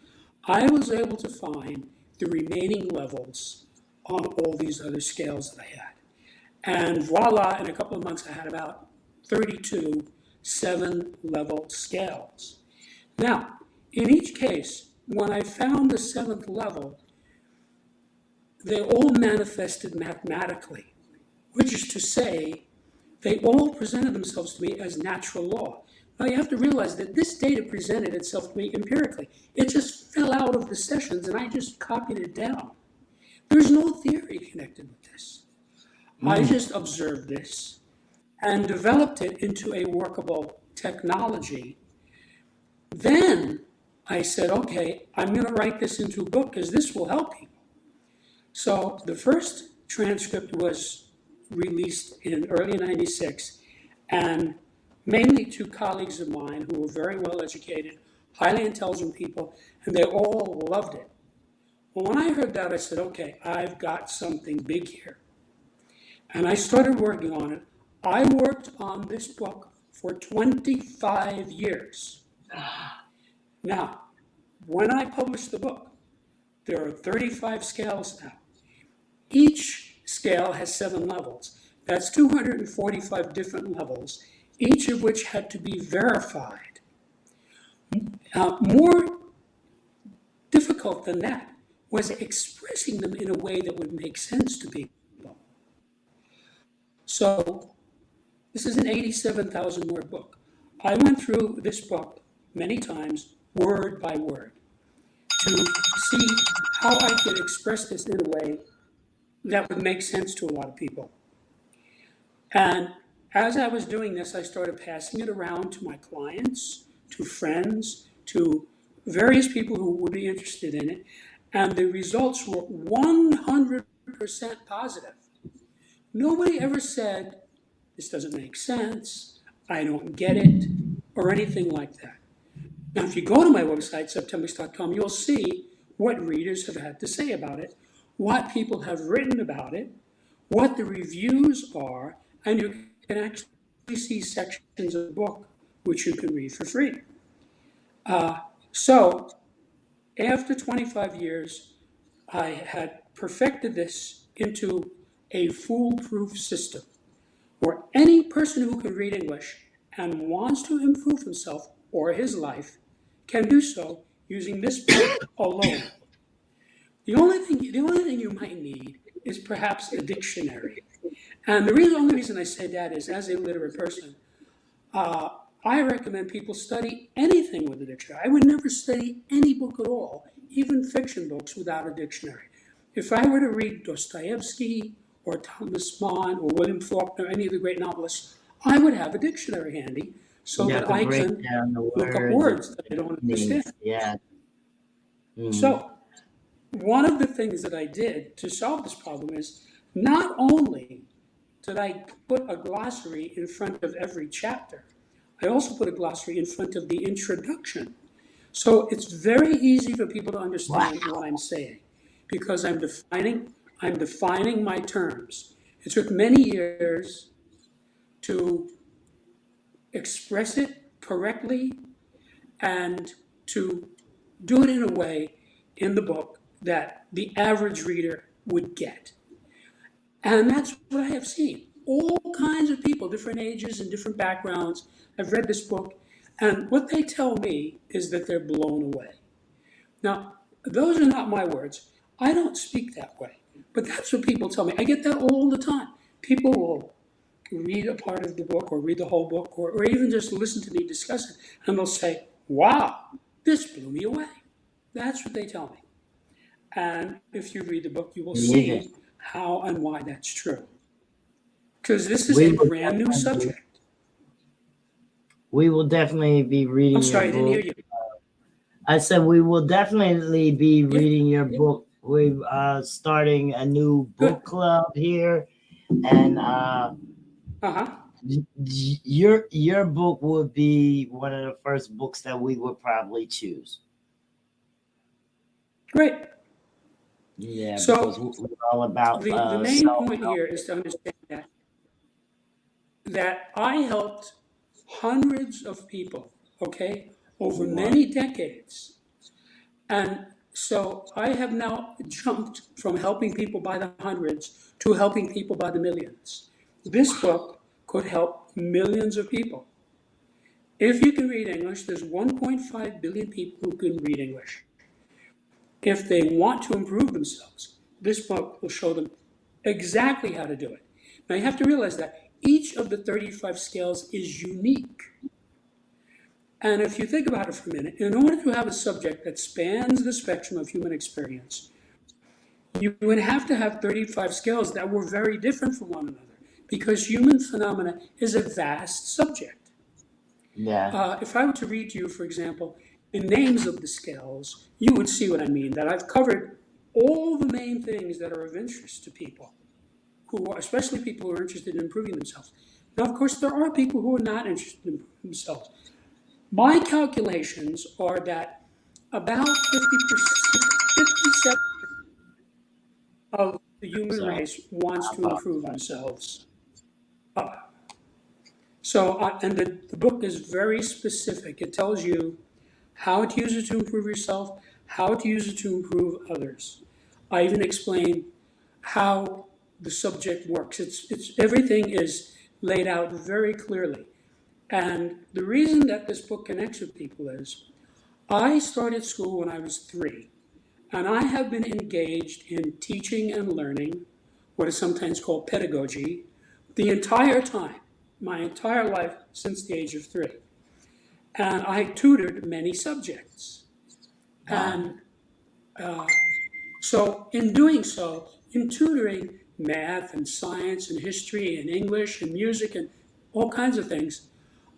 I was able to find the remaining levels on all these other scales that I had. And voila, in a couple of months, I had about 32 7-level scales. Now, in each case, when I found the 7th level, they all manifested mathematically, which is to say, they all presented themselves to me as natural law. Now, you have to realize that this data presented itself to me empirically. It just fell out of the sessions, and I just copied it down. There's no theory connected with this. I just observed this and developed it into a workable technology. Then I said, okay, I'm going to write this into a book because this will help people. So the first transcript was released in early 96, and mainly 2 colleagues of mine who were very well educated, highly intelligent people, and they all loved it. Well, when I heard that, I said, okay, I've got something big here. And I started working on it. I worked on this book for 25 years. Now, when I published the book, there are 35 scales now. Each scale has 7 levels. That's 245 different levels, each of which had to be verified. More difficult than that was expressing them in a way that would make sense to people. So, this is an 87,000 word book. I went through this book many times, word by word, to see how I could express this in a way that would make sense to a lot of people. And as I was doing this, I started passing it around to my clients, to friends, to various people who would be interested in it. And the results were 100% positive. Nobody ever said, this doesn't make sense, I don't get it, or anything like that. Now, if you go to my website, septemics.com, you'll see what readers have had to say about it, what people have written about it, what the reviews are, and you can actually see sections of the book which you can read for free. So, after 25 years, I had perfected this into a foolproof system where any person who can read English and wants to improve himself or his life can do so using this book alone. The only thing you might need is perhaps a dictionary. And the only reason I say that is, as a literate person, I recommend people study anything with a dictionary. I would never study any book at all, even fiction books, without a dictionary. If I were to read Dostoevsky or Thomas Mann or William Faulkner, any of the great novelists, I would have a dictionary handy so that I can look up words that I don't understand. Yeah. So, one of the things that I did to solve this problem is not only did I put a glossary in front of every chapter, I also put a glossary in front of the introduction. So it's very easy for people to understand what I'm saying because I'm defining my terms. It took many years to express it correctly and to do it in a way in the book that the average reader would get. And that's what I have seen. All kinds of people, different ages and different backgrounds, have read this book, and what they tell me is that they're blown away. Now, those are not my words. I don't speak that way, but that's what people tell me. I get that all the time. People will read a part of the book or read the whole book or even just listen to me discuss it, and they'll say, wow, this blew me away. That's what they tell me. And if you read the book, you will see how and why that's true. Because this is a brand new subject. We will definitely be reading I'm sorry, I your didn't book. hear you. I said we will definitely be reading your book. We're starting a new book club here, and your book would be one of the first books that we would probably choose. Great. Yeah, So because we're all about the main point here is to understand that I helped hundreds of people, okay, over many decades. And so I have now jumped from helping people by the hundreds to helping people by the millions. This book could help millions of people. If you can read English, there's 1.5 billion people who can read English. If they want to improve themselves, this book will show them exactly how to do it. Now you have to realize that each of the 35 scales is unique. And if you think about it for a minute, in order to have a subject that spans the spectrum of human experience, you would have to have 35 scales that were very different from one another because human phenomena is a vast subject. Yeah. If I were to read to you, for example, the names of the scales, you would see what I mean, that I've covered all the main things that are of interest to people, especially people who are interested in improving themselves. Now, of course, there are people who are not interested in improving themselves. My calculations are that about 57% of the human race wants to improve themselves. And the book is very specific. It tells you how to use it to improve yourself, how to use it to improve others. I even explain how the subject works. Everything is laid out very clearly. And the reason that this book connects with people is I started school when I was 3, and I have been engaged in teaching and learning, what is sometimes called pedagogy, the entire time, my entire life since the age of 3. And I tutored many subjects. And so in doing so, in tutoring math and science and history and English and music and all kinds of things,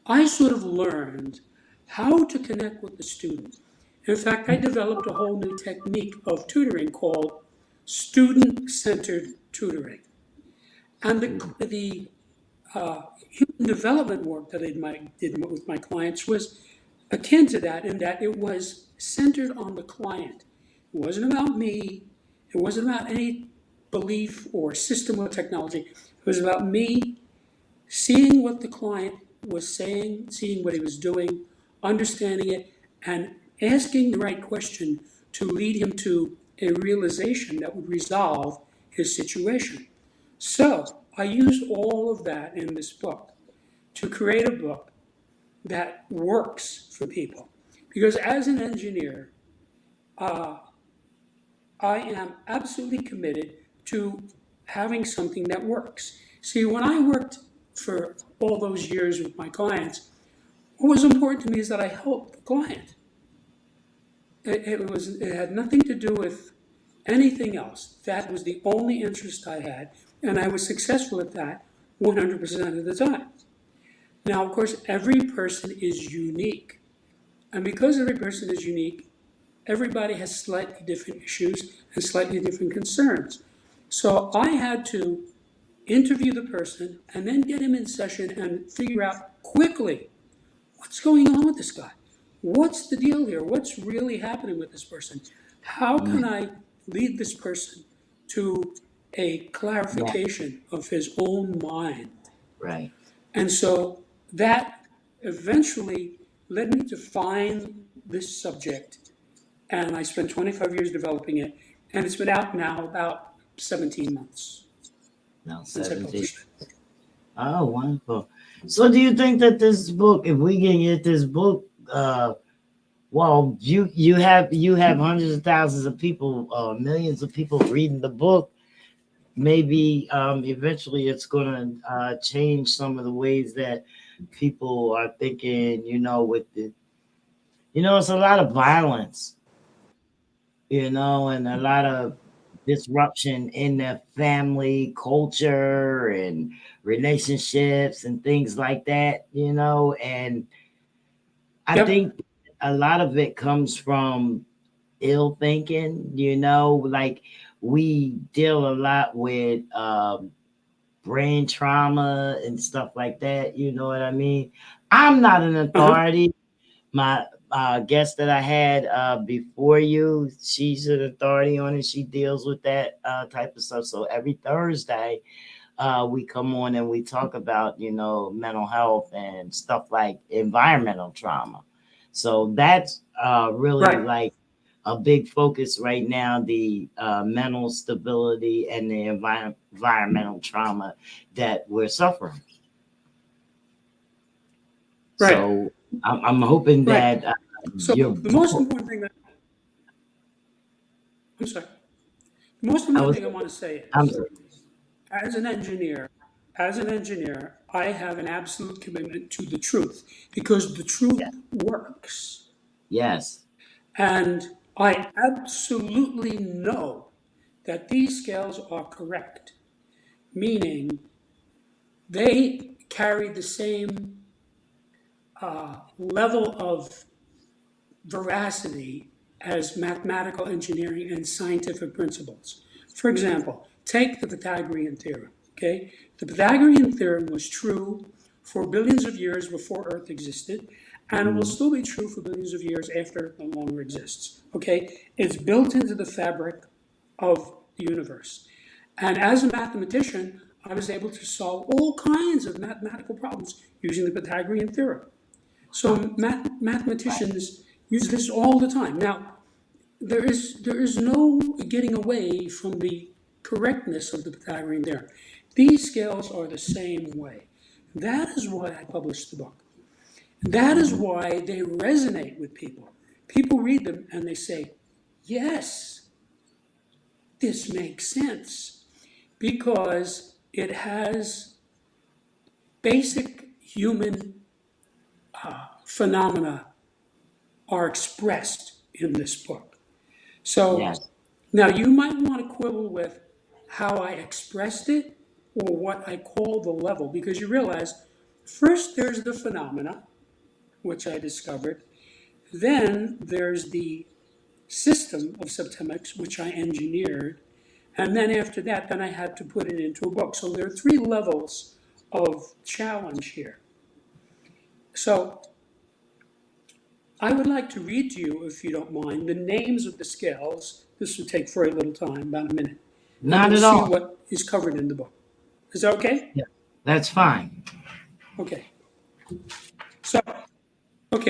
I sort of learned how to connect with the student. In fact, I developed a whole new technique of tutoring called student-centered tutoring. And the human development work that I did with my clients was akin to that, in that it was centered on the client. It wasn't about me. It wasn't about any belief or system or technology. It was about me seeing what the client was saying, seeing what he was doing, understanding it, and asking the right question to lead him to a realization that would resolve his situation. So I use all of that in this book to create a book that works for people. Because as an engineer, I am absolutely committed to having something that works. See, when I worked for all those years with my clients, what was important to me is that I helped the client. It had nothing to do with anything else. That was the only interest I had, and I was successful at that 100% of the time. Now, of course, every person is unique. And because every person is unique, everybody has slightly different issues and slightly different concerns. So I had to interview the person and then get him in session and figure out quickly what's going on with this guy. What's the deal here? What's really happening with this person? How can I lead this person to a clarification of his own mind? Right. And so that eventually led me to find this subject. And I spent 25 years developing it. And it's been out now about 17 months Now since I 17. published it. Oh, wonderful. So do you think that this book, if we can get this book, well, you have hundreds of thousands of people, millions of people reading the book. Maybe eventually it's going to change some of the ways that people are thinking, with the, it's a lot of violence, and a lot of disruption in the family culture and relationships and things like that, and I Yep. think a lot of it comes from ill thinking, like we deal a lot with brain trauma and stuff like that, you know what I mean? I'm not an authority. My guest that I had before you, she's an authority on it. She deals with that type of stuff. So every Thursday, we come on and we talk about, mental health and stuff like environmental trauma. So that's really Right. like a big focus right now, the mental stability and the environmental trauma that we're suffering. Right. So I'm hoping Right. that So your the most book, important thing that I'm sorry. The most important thing I want to say I'm is, sorry. as an engineer, I have an absolute commitment to the truth because the truth works. Yes. And I absolutely know that these scales are correct, meaning they carry the same level of veracity as mathematical engineering and scientific principles. For example, take the Pythagorean Theorem, okay? The Pythagorean Theorem was true for billions of years before Earth existed, and it will still be true for billions of years after it no longer exists, okay? It's built into the fabric of the universe. And as a mathematician, I was able to solve all kinds of mathematical problems using the Pythagorean Theorem. So mathematicians use this all the time. Now, there is no getting away from the correctness of the Pythagorean theorem. These scales are the same way. That is why I published the book. That is why they resonate with people. People read them and they say, yes, this makes sense, because it has basic human phenomena are expressed in this book. So Yes. now you might want to quibble with how I expressed it or what I call the level, because you realize first there's the phenomena, which I discovered. Then there's the system of SEPTEMICS, which I engineered. And then after that, then I had to put it into a book. So there are three levels of challenge here. So I would like to read to you, if you don't mind, the names of the scales. This will take very little time, about a minute. Not We'll at see all. what is covered in the book. Is that okay? Yeah, that's fine. Okay. So,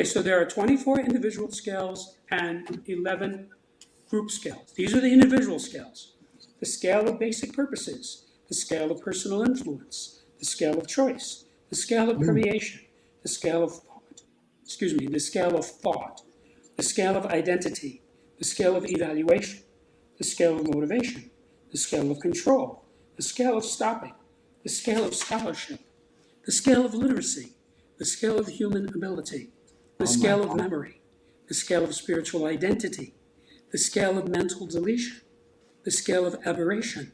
so there are 24 individual scales and 11 group scales. These are the individual scales. The scale of basic purposes, the scale of personal influence, the scale of choice, the scale of permeation, the scale of thought, the scale of thought, the scale of identity, the scale of evaluation, the scale of motivation, the scale of control, the scale of stopping, the scale of scholarship, the scale of literacy, the scale of human ability, the scale of memory, the scale of spiritual identity, the scale of mental deletion, the scale of aberration,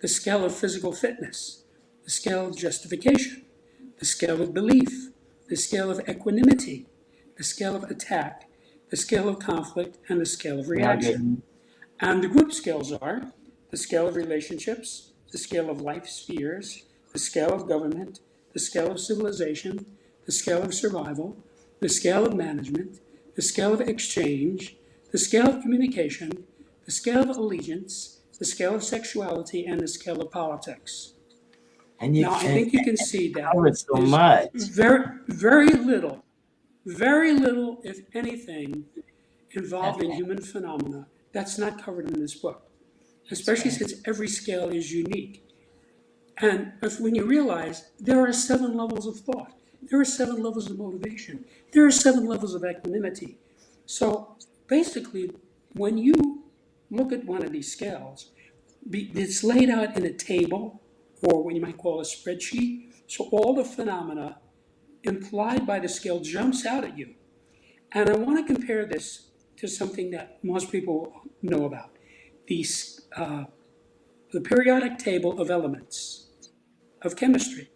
the scale of physical fitness, the scale of justification, the scale of belief, the scale of equanimity, the scale of attack, the scale of conflict, and the scale of reaction. And the group scales are the scale of relationships, the scale of life spheres, the scale of government, the scale of civilization, the scale of survival, the scale of management, the scale of exchange, the scale of communication, the scale of allegiance, the scale of sexuality, and the scale of politics. And now, I think you can see that there's so much. very little, if anything, involved in human phenomena that's not covered in this book, especially since every scale is unique. And when you realize there are 7 levels of thought, there are 7 levels of motivation, there are 7 levels of equanimity. So basically, when you look at one of these scales, it's laid out in a table, or what you might call a spreadsheet. So all the phenomena implied by the scale jumps out at you. And I want to compare this to something that most people know about, the periodic table of elements of chemistry.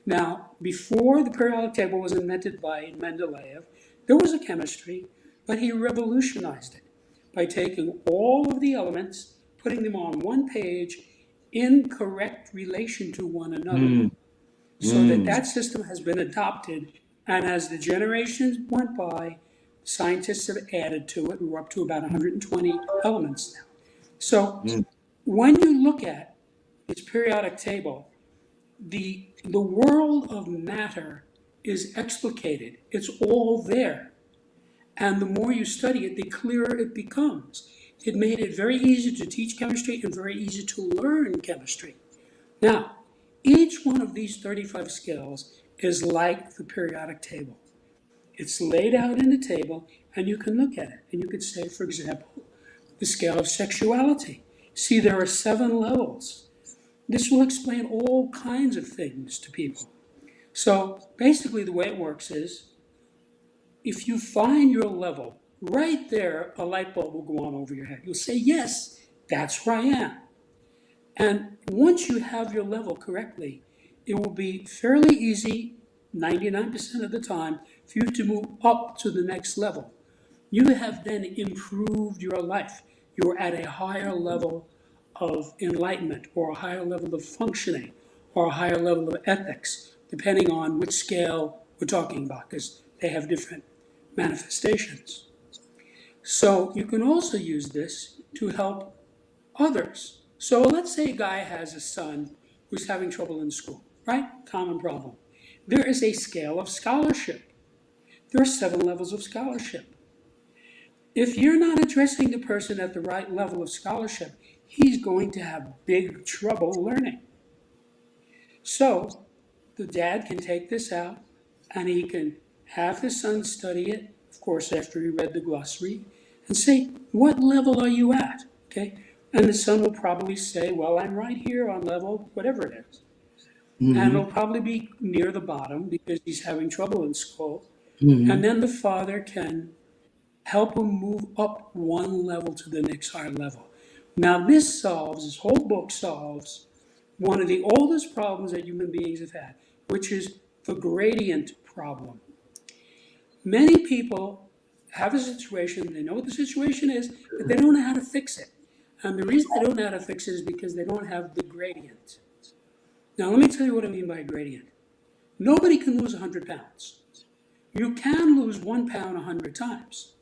Now, before the periodic table was invented by Mendeleev, there was a chemistry, but he revolutionized it by taking all of the elements, putting them on one page in correct relation to one another. So that system has been adopted, and as the generations went by, scientists have added to it. We're up to about 120 elements now. So when you look at its periodic table, the world of matter is explicated. It's all there. And the more you study it, the clearer it becomes. It made it very easy to teach chemistry and very easy to learn chemistry. Now, each one of these 35 scales is like the periodic table. It's laid out in a table, and you can look at it. And you could say, for example, the scale of sexuality. See, there are 7 levels. This will explain all kinds of things to people. So basically the way it works is, if you find your level, right there, a light bulb will go on over your head. You'll say, yes, that's where I am. And once you have your level correctly, it will be fairly easy, 99% of the time, for you to move up to the next level. You have then improved your life. You're at a higher level of enlightenment, or a higher level of functioning, or a higher level of ethics, depending on which scale we're talking about, because they have different manifestations. So you can also use this to help others. So let's say a guy has a son who's having trouble in school, right? Common problem. There is a scale of scholarship. There are 7 levels of scholarship. If you're not addressing the person at the right level of scholarship, he's going to have big trouble learning. So the dad can take this out, and he can have his son study it, of course, after he read the glossary, and say, what level are you at? Okay? And the son will probably say, well, I'm right here on level, whatever it is. And it'll probably be near the bottom because he's having trouble in school. And then the father can help him move up one level to the next higher level. Now this whole book solves one of the oldest problems that human beings have had, which is the gradient problem. Many people have a situation, they know what the situation is, but they don't know how to fix it. And the reason they don't know how to fix it is because they don't have the gradient. Now, let me tell you what I mean by a gradient. Nobody can lose 100 pounds. You can lose 1 pound 100 times.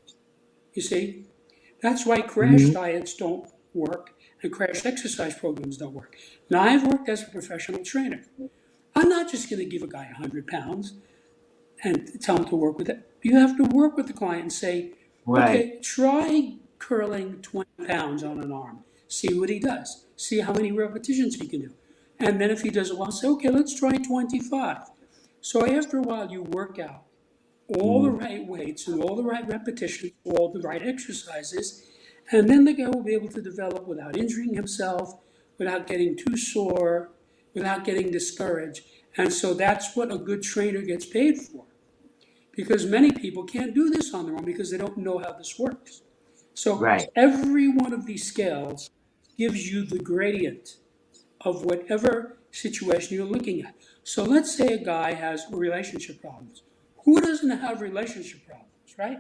You see? That's why crash diets don't work and crash exercise programs don't work. Now, I've worked as a professional trainer. I'm not just going to give a guy 100 pounds and tell him to work with it. You have to work with the client and say, okay, try curling 20 pounds on an arm. See what he does. See how many repetitions he can do. And then if he does it well, say, okay, let's try 25. So after a while, you work out all the right weights and all the right repetitions, all the right exercises, and then the guy will be able to develop without injuring himself, without getting too sore, without getting discouraged. And so that's what a good trainer gets paid for. Because many people can't do this on their own because they don't know how this works. So every one of these scales gives you the gradient of whatever situation you're looking at. So let's say a guy has relationship problems. Who doesn't have relationship problems, right?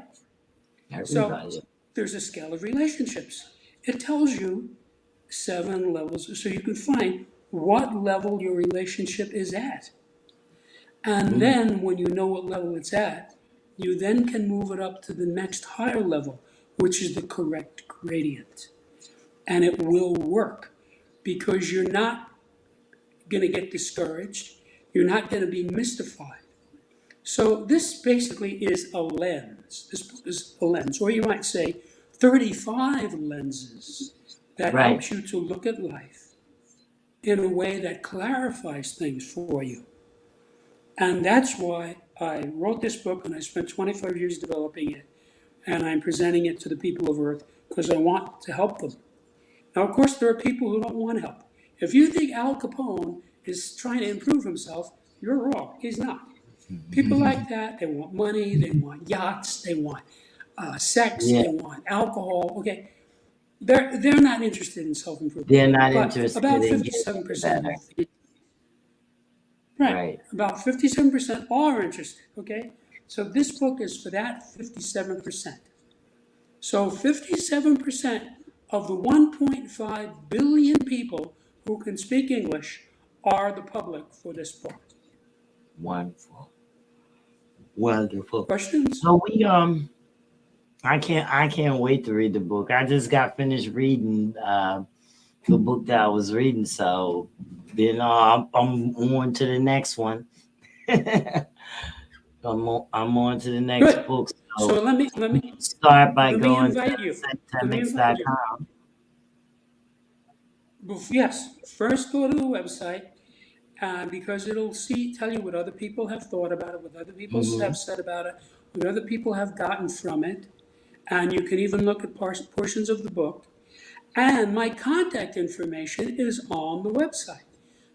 Everybody. So there's a scale of relationships. It tells you 7 levels, so you can find what level your relationship is at. And then when you know what level it's at, you then can move it up to the next higher level, which is the correct gradient. And it will work because you're not going to get discouraged. You're not going to be mystified. So this basically is a lens. This book is a lens, or you might say 35 lenses that helps you to look at life in a way that clarifies things for you. And that's why I wrote this book, and I spent 25 years developing it, and I'm presenting it to the people of Earth because I want to help them. Now, of course, there are people who don't want help. If you think Al Capone is trying to improve himself, you're wrong. He's not. People like that, they want money, they want yachts, they want sex, they want alcohol. Okay, they're not interested in self-improvement. They're not but interested about in 57%. Right. About 57% are interested. Okay, so this book is for that 57%. So 57% of the 1.5 billion people who can speak English are the public for this book. Wonderful. Wonderful. Questions? So I can't wait to read the book. I just got finished reading the book that I was reading, so then I'm on to the next one. I'm on to the next book. So let me start by going to SEPTEMICS.com. Yes, first go to the website because it'll tell you what other people have thought about it, what other people have said about it, what other people have gotten from it, and you can even look at portions of the book. And my contact information is on the website.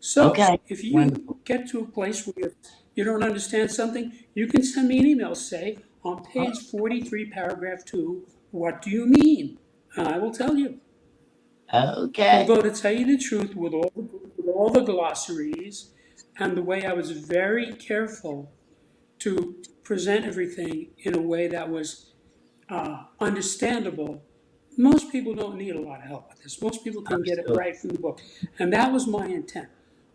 So if you get to a place where you don't understand something, you can send me an email, say, on page 43, paragraph 2, what do you mean? And I will tell you. Okay. Although to tell you the truth, with all the glossaries and the way I was very careful to present everything in a way that was understandable, most people don't need a lot of help with this. Most people can get it right from the book. And that was my intent.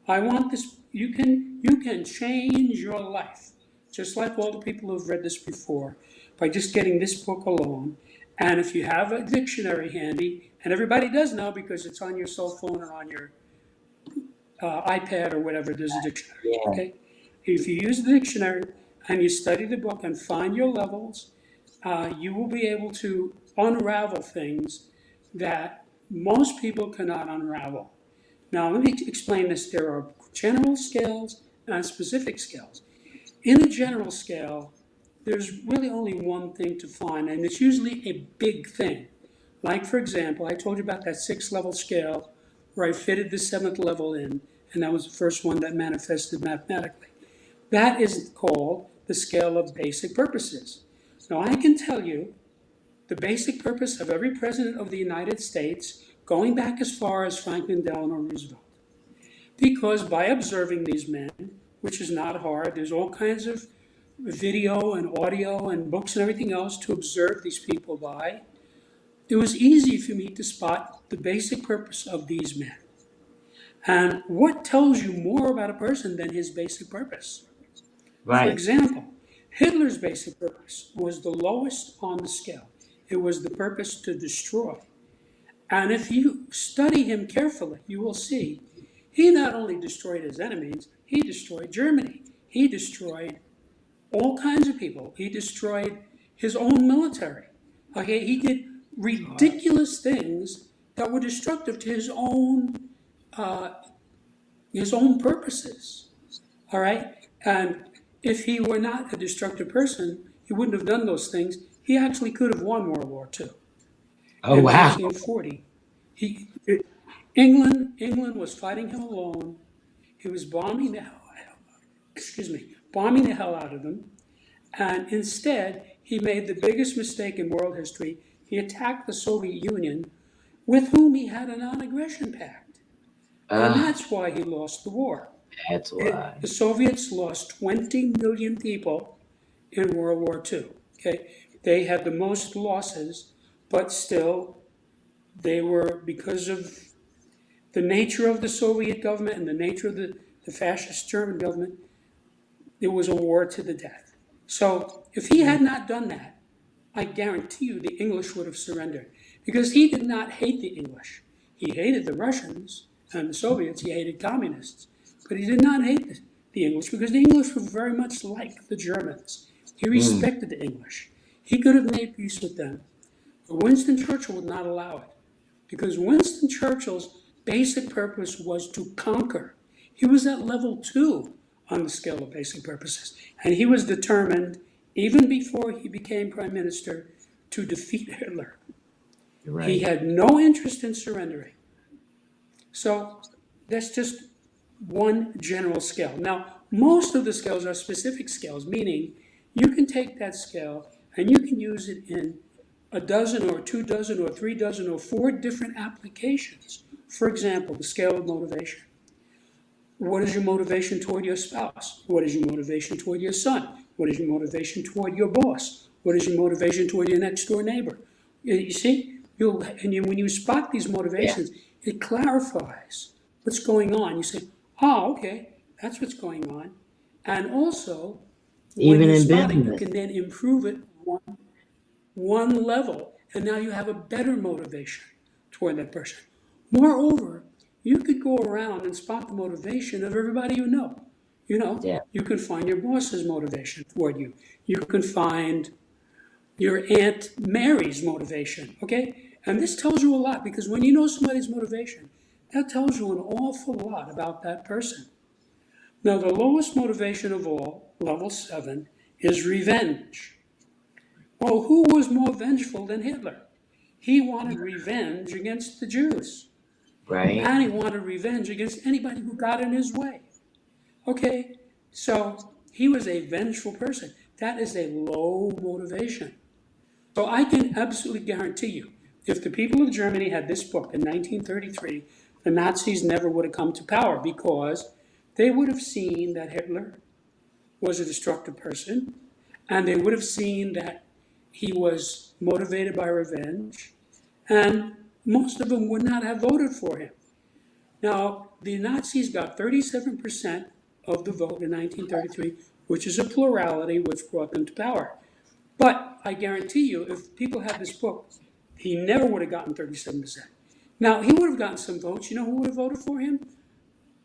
I want this, you can change your life, just like all the people who've read this before, by just getting this book alone. And if you have a dictionary handy, and everybody does now because it's on your cell phone or on your iPad or whatever, there's a dictionary, okay? If you use the dictionary and you study the book and find your levels, you will be able to unravel things that most people cannot unravel. Now, let me explain this. There are general scales and specific scales. In a general scale, there's really only one thing to find, and it's usually a big thing. Like, for example, I told you about that 6-level scale where I fitted the 7th level in, and that was the first one that manifested mathematically. That is called the scale of basic purposes. Now, I can tell you the basic purpose of every president of the United States, going back as far as Franklin Delano Roosevelt. Because by observing these men, which is not hard, there's all kinds of video and audio and books and everything else to observe these people by, it was easy for me to spot the basic purpose of these men. And what tells you more about a person than his basic purpose? For Right. example, Hitler's basic purpose was the lowest on the scale. It was the purpose to destroy. And if you study him carefully, you will see he not only destroyed his enemies, he destroyed Germany. He destroyed all kinds of people. He destroyed his own military. Okay, he did ridiculous things that were destructive to his own purposes. All right, and if he were not a destructive person, he wouldn't have done those things. He actually could have won World War II. Oh, In wow. 1940, England was fighting him alone. He was bombing the hell out of them. And instead, he made the biggest mistake in world history. He attacked the Soviet Union, with whom he had a non-aggression pact. And that's why he lost the war. That's why. The Soviets lost 20 million people in World War II. Okay, they had the most losses, but still, they were, because of the nature of the Soviet government and the nature of the fascist German government, it was a war to the death. So if he had not done that, I guarantee you the English would have surrendered, because he did not hate the English. He hated the Russians and the Soviets. He hated communists, but he did not hate the English, because the English were very much like the Germans. He respected the English. He could have made peace with them, but Winston Churchill would not allow it, because Winston Churchill's basic purpose was to conquer. He was at level 2 on the scale of basic purposes, and he was determined, even before he became prime minister, to defeat Hitler. Right. He had no interest in surrendering. So that's just one general scale. Now, most of the scales are specific scales, meaning you can take that scale and you can use it in a dozen or 2 dozen or 3 dozen or 4 different applications. For example, the scale of motivation. What is your motivation toward your spouse? What is your motivation toward your son? What is your motivation toward your boss? What is your motivation toward your next door neighbor? You see, when you spot these motivations, it clarifies what's going on. You say, oh, okay, that's what's going on. And also, when Even you in spot it, you business. can then improve it one level, and now you have a better motivation toward that person. Moreover, you could go around and spot the motivation of everybody you know. Yeah. You can find your boss's motivation toward you. You can find your Aunt Mary's motivation, okay? And this tells you a lot, because when you know somebody's motivation, that tells you an awful lot about that person. Now, the lowest motivation of all, level 7, is revenge. Well, who was more vengeful than Hitler? He wanted revenge against the Jews. Right. And he wanted revenge against anybody who got in his way. Okay, so he was a vengeful person. That is a low motivation. So I can absolutely guarantee you, if the people of Germany had this book in 1933, the Nazis never would have come to power, because they would have seen that Hitler was a destructive person, and they would have seen that he was motivated by revenge, and most of them would not have voted for him. Now, the Nazis got 37% of the vote in 1933, which is a plurality, which brought them to power. But I guarantee you, if people had this book, he never would have gotten 37%. Now, he would have gotten some votes. You know who would have voted for him?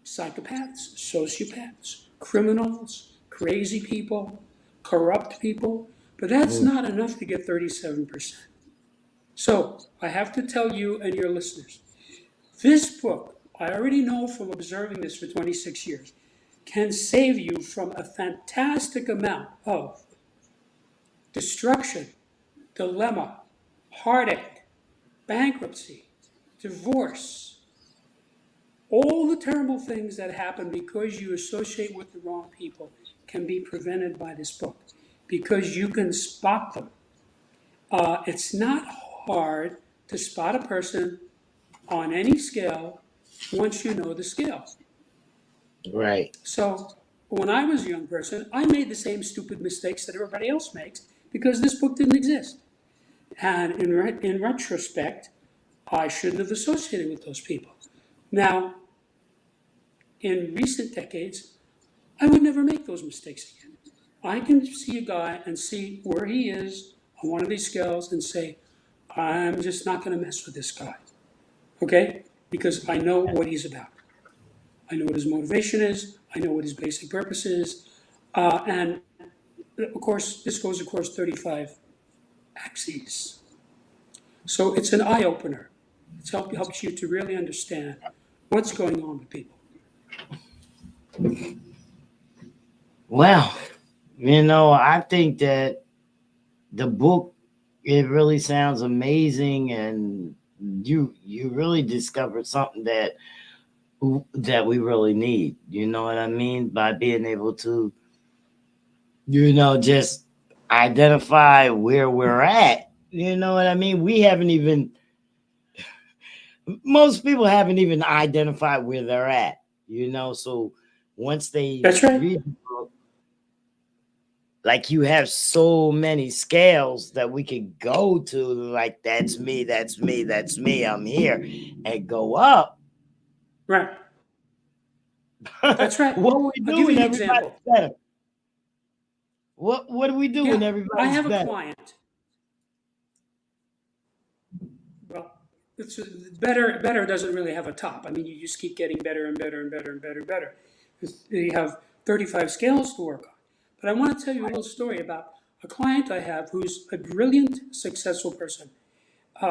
Psychopaths, sociopaths, criminals, crazy people, corrupt people. But that's not enough to get 37%. So I have to tell you and your listeners, this book, I already know from observing this for 26 years, can save you from a fantastic amount of destruction, dilemma, heartache, bankruptcy, divorce, all the terrible things that happen because you associate with the wrong people can be prevented by this book, because you can spot them. It's not hard to spot a person on any scale once you know the scale. Right. So when I was a young person, I made the same stupid mistakes that everybody else makes, because this book didn't exist. And in retrospect, I shouldn't have associated with those people. Now, in recent decades, I would never make those mistakes again. I can see a guy and see where he is on one of these scales and say, I'm just not going to mess with this guy, okay? Because I know what he's about. I know what his motivation is. I know what his basic purpose is. And of course, this goes across 35 axes. So it's an eye opener. It helps you to really understand what's going on with people. Well, I think that the book, it really sounds amazing, and you really discovered something that we really need. You know what I mean? By being able to, just identify where we're at. You know what I mean? Most people haven't even identified where they're at. So once they That's right. read the book, like, you have so many scales that we could go to, like, that's me, I'm here, and go up. Right. That's right. What we I'll do give when you an everybody's example. better? What do we do when Yeah, everybody's I have a better? client. Well, it's better doesn't really have a top. I mean, you just keep getting better and better and better and better and better. You have 35 scales to work on. But I want to tell you a little story about a client I have who's a brilliant, successful person.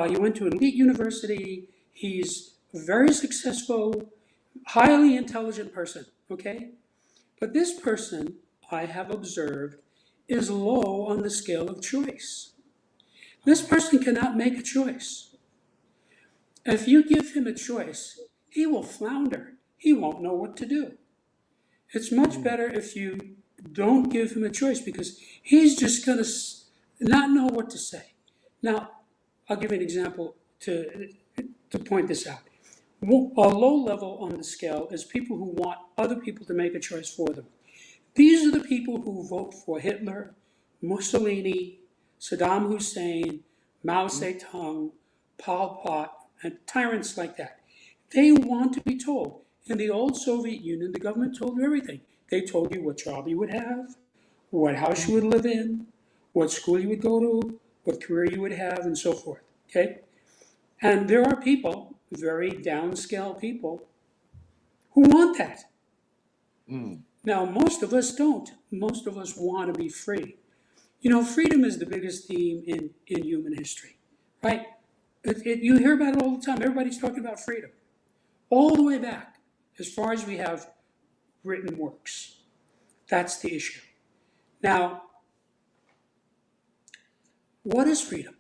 He went to an elite university. He's a very successful, highly intelligent person, okay? But this person, I have observed, is low on the scale of choice. This person cannot make a choice. If you give him a choice, he will flounder. He won't know what to do. It's much better if you don't give him a choice, because he's just going to not know what to say. Now, I'll give you an example to point this out. A low level on the scale is people who want other people to make a choice for them. These are the people who vote for Hitler, Mussolini, Saddam Hussein, Mao Zedong, Pol Pot, and tyrants like that. They want to be told. In the old Soviet Union, the government told you everything. They told you what job you would have, what house you would live in, what school you would go to, what career you would have, and so forth. Okay? And there are people, very downscale people, who want that. Now, most of us don't. Most of us want to be free. Freedom is the biggest theme in human history, right? You hear about it all the time. Everybody's talking about freedom. All the way back, as far as we have written works. That's the issue. Now, what is freedom?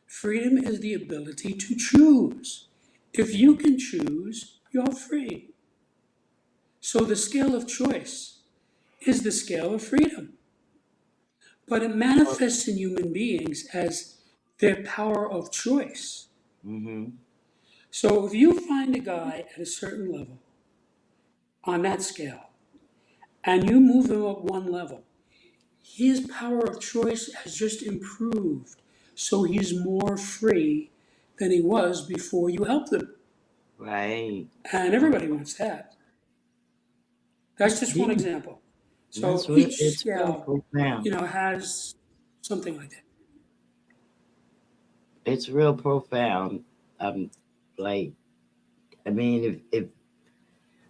Freedom is the ability to choose. If you can choose, you're free. So the scale of choice is the scale of freedom. But it manifests in human beings as their power of choice. So if you find a guy at a certain level on that scale, and you move him up one level, his power of choice has just improved. So he's more free than he was before you helped him. Right. And everybody wants that. That's just one example. So each scale, has something like that. It's real profound.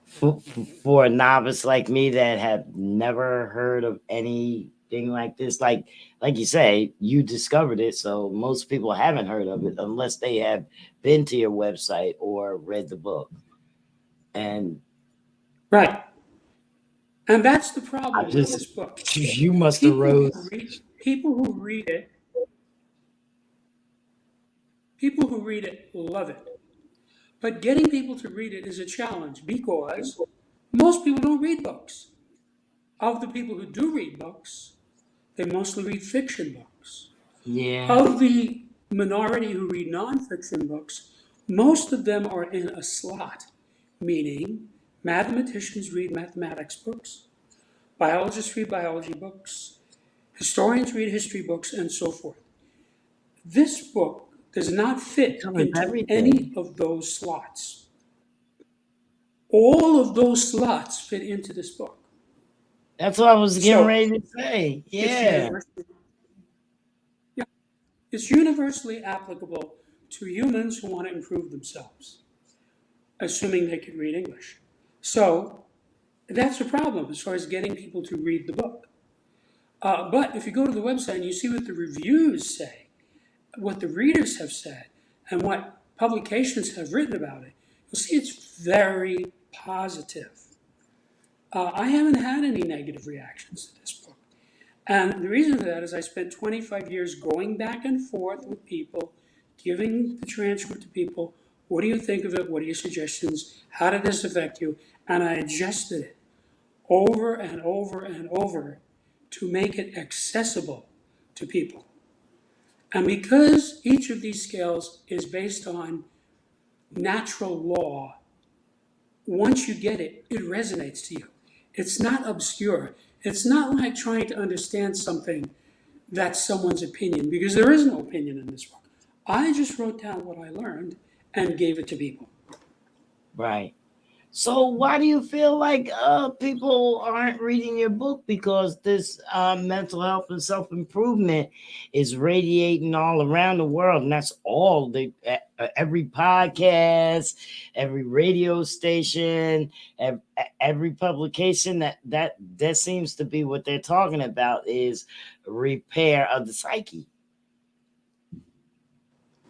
If for a novice like me that have never heard of anything like this, like you say, you discovered it, so most people haven't heard of it unless they have been to your website or read the book. And right. And that's the problem with this book. You must have wrote. People who read it love it. But getting people to read it is a challenge, because most people don't read books. Of the people who do read books, they mostly read fiction books. Yeah. Of the minority who read nonfiction books, most of them are in a slot, meaning mathematicians read mathematics books, biologists read biology books, historians read history books, and so forth. This book does not fit into any of those slots. All of those slots fit into this book. That's what I was getting So ready to say. it's Yeah. it's universally applicable to humans who want to improve themselves, assuming they can read English. So that's a problem as far as getting people to read the book. But if you go to the website and you see what the reviews say, what the readers have said, and what publications have written about it, you'll see it's very positive. I haven't had any negative reactions to this book. And the reason for that is I spent 25 years going back and forth with people, giving the transcript to people. What do you think of it? What are your suggestions? How did this affect you? And I adjusted it over and over and over to make it accessible to people. And because each of these scales is based on natural law, once you get it, it resonates to you. It's not obscure. It's not like trying to understand something that's someone's opinion, because there is no opinion in this book. I just wrote down what I learned and gave it to people. Right. So why do you feel like people aren't reading your book? Because this mental health and self-improvement is radiating all around the world, and that's all the every podcast, every radio station, every publication that seems to be what they're talking about is repair of the psyche.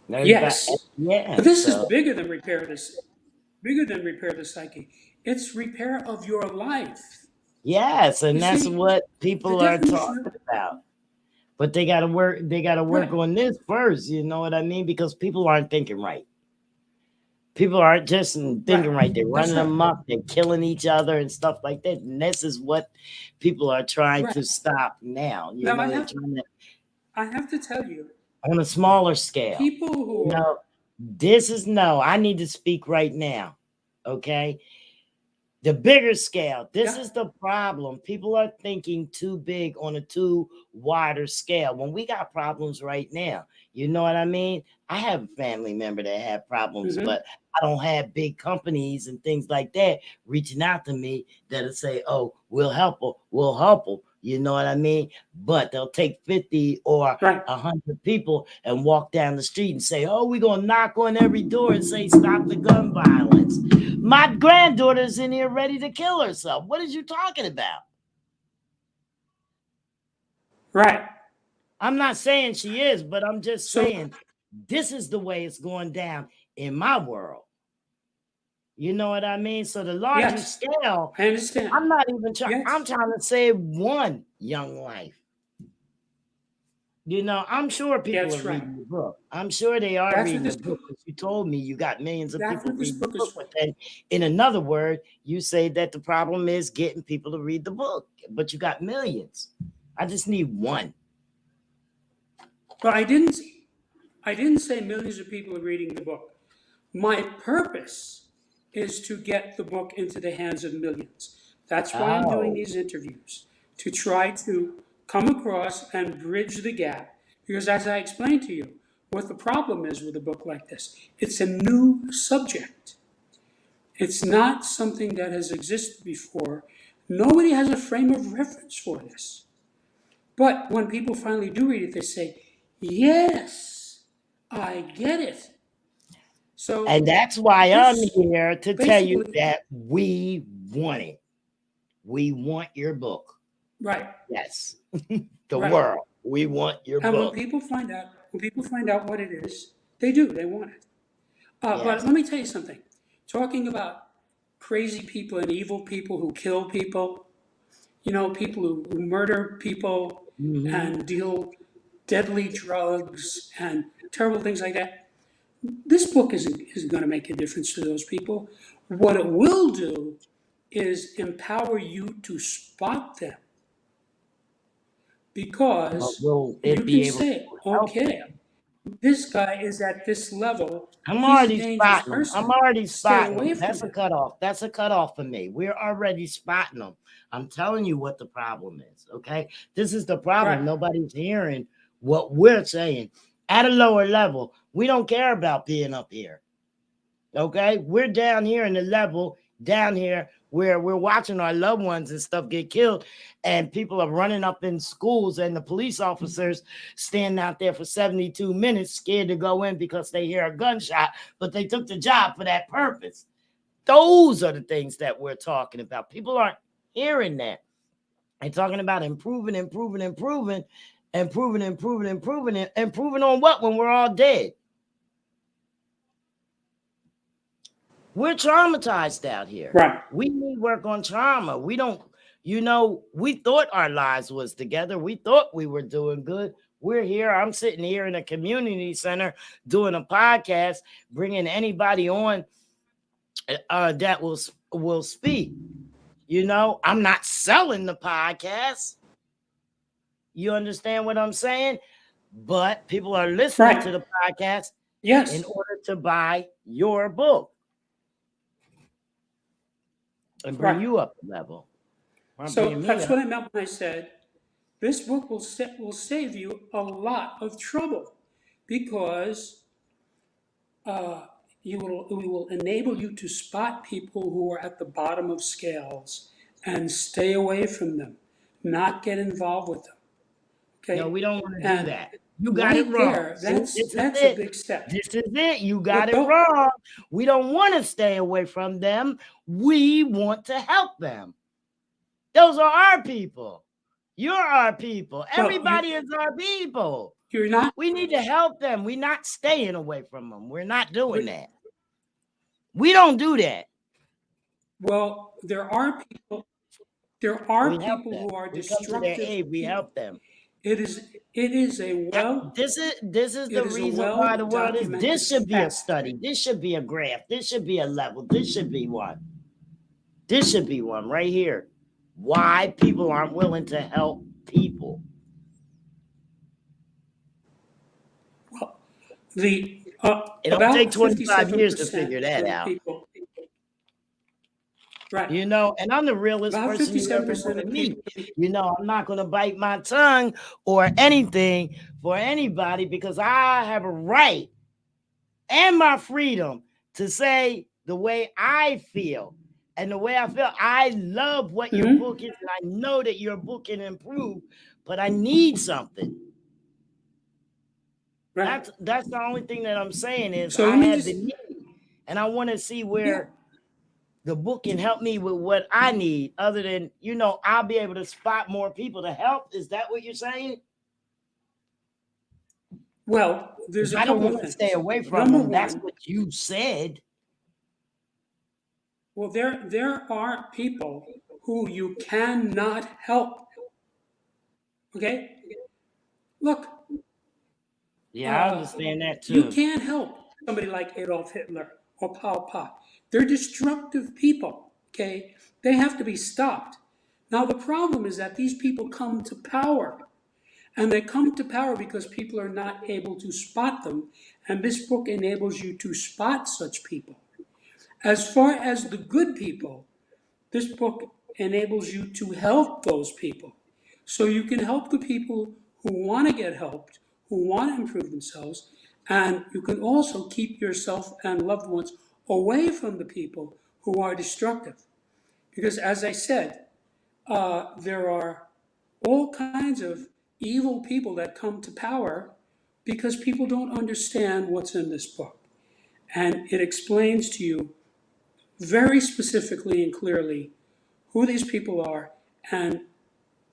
Yes. Yeah. But this is bigger than repair this. Bigger than repair the psyche. It's repair of your life. Yes, and You that's see, what people the are definition talking of- about. But they gotta work Right. on this first, you know what I mean? Because people aren't thinking right. People aren't just thinking right. They're That's running right. amok, they're killing each other and stuff like that. And this is what people are trying to Right. stop now. You Now, know, I they're have, trying to I have to tell you, on a smaller scale. people who No, are, I need to speak right now. Okay. The bigger scale. This Yeah. is the problem. People are thinking too big on a too wider scale when we got problems right now. You know what I mean? I have a family member that had problems, Mhm. but I don't have big companies and things like that reaching out to me that'll say, oh, we'll help her. We'll help her. You know what I mean? But they'll take 50 or Right. 100 people and walk down the street and say, oh, we're going to knock on every door and say, stop the gun violence. My granddaughter's in here ready to kill herself. What are you talking about? Right. I'm not saying she is, but I'm just So- saying this is the way it's going down in my world. You know what I mean? So the larger Yes. scale, I understand. I'm not even trying. Yes. I'm trying to save one young life. You know, I'm sure people That's are right. reading the book. I'm sure they are That's what reading this the book. Because you told me you got millions of That's people what this reading the book book. is But for. then, in another word, you say that the problem is getting people to read the book. But you got millions. I just need one. But I didn't say millions of people are reading the book. My purpose is to get the book into the hands of millions. That's why I'm doing Oh. these interviews, to try to come across and bridge the gap. Because as I explained to you, what the problem is with a book like this, it's a new subject. It's not something that has existed before. Nobody has a frame of reference for this. But when people finally do read it, they say, yes, I get it. So, And that's why I'm this here to tell you basically- that we want it. We want your book. right. Yes. The Right. world. We want your And when book. people find out what it is, they do. They want it. But Yes. let me tell you something. Talking about crazy people and evil people who kill people, you know, people who murder people Mhm. and deal deadly drugs and terrible things like that. This book isn't going to make a difference to those people. What it will do is empower you to spot them. But Because will you it be can able say, to help okay, them? this guy is at this level. I'm He's already a dangerous spotting them. person. I'm already Stay spotting away them. from That's a him. cutoff. That's a cutoff for me. We're already spotting them. I'm telling you what the problem is. Okay. This is the problem. Right. Nobody's hearing what we're saying. At a lower level, we don't care about being up here. Okay. We're down here in the level down here where we're watching our loved ones and stuff get killed, and people are running up in schools, and the police officers stand out there for 72 minutes scared to go in because they hear a gunshot, but they took the job for that purpose. Those are the things that we're talking about. People aren't hearing that. They're talking about improving on what when we're all dead? We're traumatized out here. Right. We need work on trauma. We don't, we thought our lives was together. We thought we were doing good. We're here. I'm sitting here in a community center doing a podcast, bringing anybody on that will speak. I'm not selling the podcast. You understand what I'm saying? But people are listening to the podcast in order to buy your book and bring you up a level. So that's what I meant when I said this book will save you a lot of trouble, because it will enable you to spot people who are at the bottom of scales and stay away from them, not get involved with them. Okay? No, we don't want to do that. You got it wrong. That's a big step. This is it. You got it wrong. We don't want to stay away from them. We want to help them. Those are our people. You're our people. Everybody is our people. You're not. We need to help them. We're not staying away from them. We're not doing that. We don't do that. Well, there are people. There are people who are destructive. We help them. It is a well. This is the reason why the world is. This should be a study. This should be a graph. This should be a level. This should be one. This should be one right here. Why people aren't willing to help people. Well, it don't take 25 years to figure that out. People, right. And I'm the realest person you ever want to meet. I'm not going to bite my tongue or anything for anybody, because I have a right and my freedom to say the way I feel. And the way I feel, I love what your book is, and I know that your book can improve, but I need something. Right. That's the only thing that I'm saying is I have the need, and I want to see where the book can help me with what I need, other than, I'll be able to spot more people to help. Is that what you're saying? Well, I don't want to stay away from them. That's what you said. Well, there are people who you cannot help. Okay? Look. Yeah, I understand that too. You can't help somebody like Adolf Hitler or Pol Pot. They're destructive people. Okay? They have to be stopped. Now, the problem is that these people come to power. And they come to power because people are not able to spot them. And this book enables you to spot such people. As far as the good people, this book enables you to help those people. So you can help the people who want to get helped, who want to improve themselves, and you can also keep yourself and loved ones away from the people who are destructive. Because as I said, there are all kinds of evil people that come to power because people don't understand what's in this book. And it explains to you very specifically and clearly who these people are and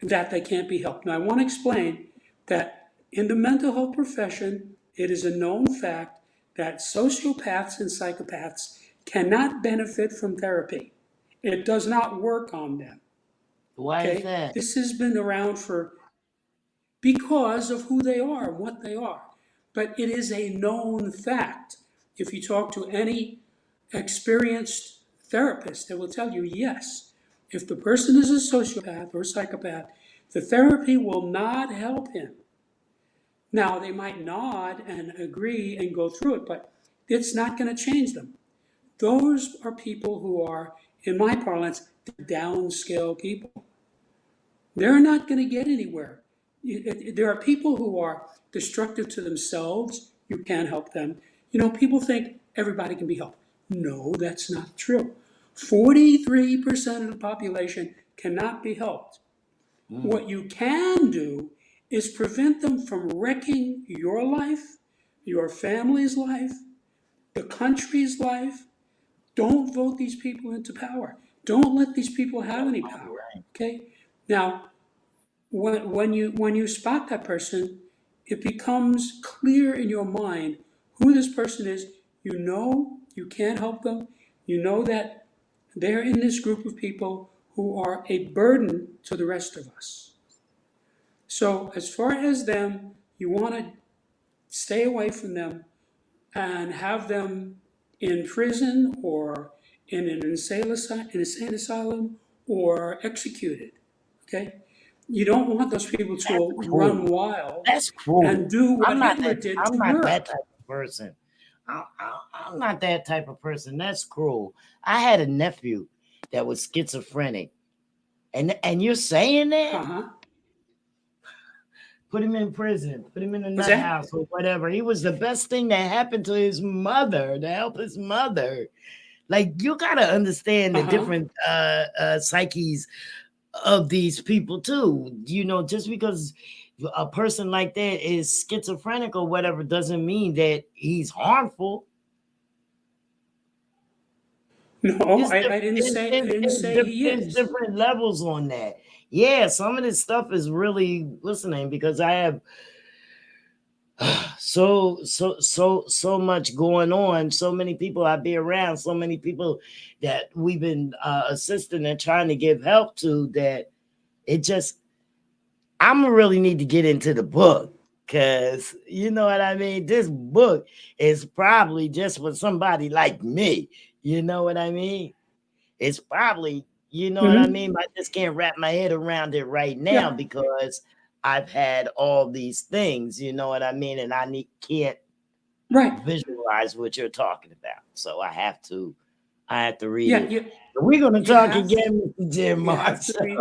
that they can't be helped. Now, I want to explain that in the mental health profession, it is a known fact that sociopaths and psychopaths cannot benefit from therapy. It does not work on them. Why is that? This has been around because of who they are and what they are. But it is a known fact. If you talk to any experienced therapist, they will tell you, yes, if the person is a sociopath or psychopath, the therapy will not help him. Now, they might nod and agree and go through it, but it's not going to change them. Those are people who are, in my parlance, downscale people. They're not going to get anywhere. There are people who are destructive to themselves. You can't help them. People think everybody can be helped. No, that's not true. 43% of the population cannot be helped. Mm. What you can do is prevent them from wrecking your life, your family's life, the country's life. Don't vote these people into power. Don't let these people have any power. Okay? Now, when you spot that person, it becomes clear in your mind who this person is. You know you can't help them. You know that they're in this group of people who are a burden to the rest of us. So as far as them, you want to stay away from them and have them in prison or in an insane asylum or executed. Okay? You don't want those people to run wild That's cruel. and do what I'm not Hitler that, did I'm to not Europe. that type of person. I'm not that type of person. That's cruel. I had a nephew that was schizophrenic. And you're saying that? Uh-huh. Put him in prison, put him in a What's nut that? house or whatever. He was the best thing that happened to his mother, to help his mother. Like, you gotta understand the Uh-huh. different psyches of these people too. You know, just because a person like that is schizophrenic or whatever doesn't mean that he's harmful. No, It's I diff- didn't it's- say it's- it's he diff- There's is. different levels on that. Yeah, some of this stuff is really listening because I have so much going on, so many people I be around, so many people that we've been assisting and trying to give help to, that it just, I'm gonna really need to get into the book, because you know what I mean, this book is probably just for somebody like me, you know what I mean, it's probably, you know what I mean, I just can't wrap my head around it right now Yeah. because I've had all these things, you know what I mean, and I can't Right. visualize what you're talking about. So I have to read Yeah, it. We're gonna you talk have- again, Mr. Jim you have to read.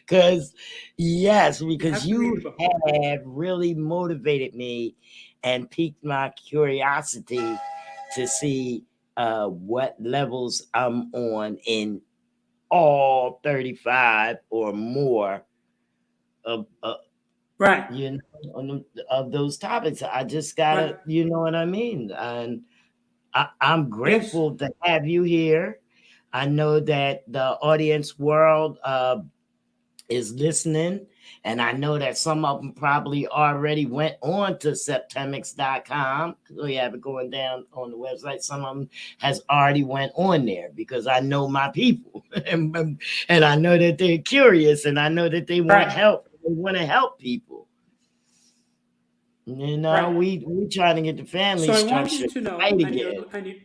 because have because to read you the book. have really motivated me and piqued my curiosity to see what levels I'm on in all 35 or more of Right. you know, of those topics. I just gotta, Right. you know what I mean? And I'm grateful to have you here. I know that the audience world is listening, and I know that some of them probably already went on to SEPTEMICS.com. We have it going down on the website. Some of them has already went on there because I know my people, and I know that they're curious, and I know that they want help. They want to help people. You know, we trying to get the family So I structure want you to know, right again.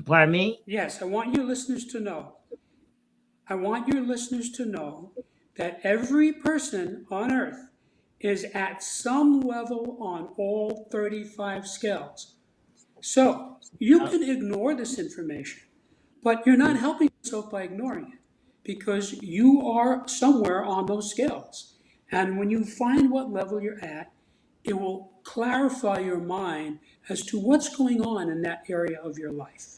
Pardon me? Yes, I want your listeners to know. I want your listeners to know that every person on earth is at some level on all 35 scales. So you can ignore this information, but you're not helping yourself by ignoring it because you are somewhere on those scales. And when you find what level you're at, it will clarify your mind as to what's going on in that area of your life.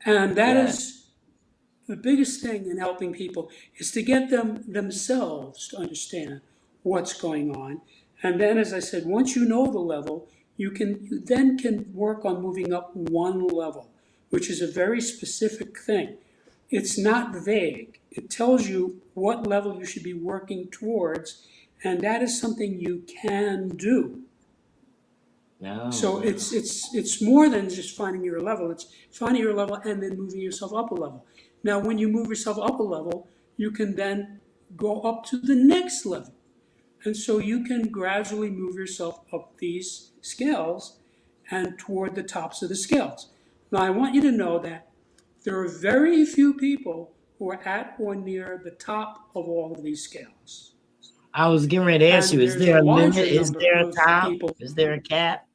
And that is the biggest thing in helping people, is to get them themselves to understand what's going on. And then, as I said, once you know the level, you then can work on moving up one level, which is a very specific thing. It's not vague. It tells you what level you should be working towards, and that is something you can do. So it's more than just finding your level. It's finding your level and then moving yourself up a level. Now, when you move yourself up a level, you can then go up to the next level. And so you can gradually move yourself up these scales and toward the tops of the scales. Now, I want you to know that there are very few people who are at or near the top of all of these scales. I was getting ready to ask you, is there a limit? Is there a top? Is there a cap?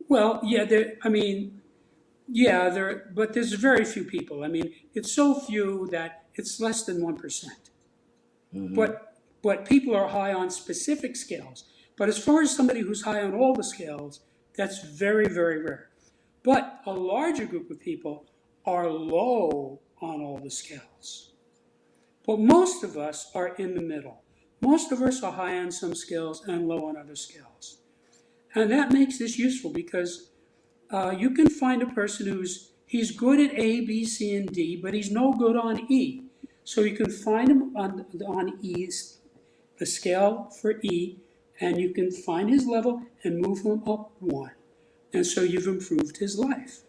Well, yeah, but there's very few people. I mean, it's so few that it's less than 1%. But people are high on specific scales. But as far as somebody who's high on all the scales, That's very, very rare. But a larger group of people are low on all the scales. But most of us are in the middle. Most of us are high on some skills and low on other skills. And that makes this useful because you can find a person he's good at A, B, C, and D, but he's no good on E. So you can find him on E's, the scale for E, and you can find his level and move him up one. And so you've improved his life.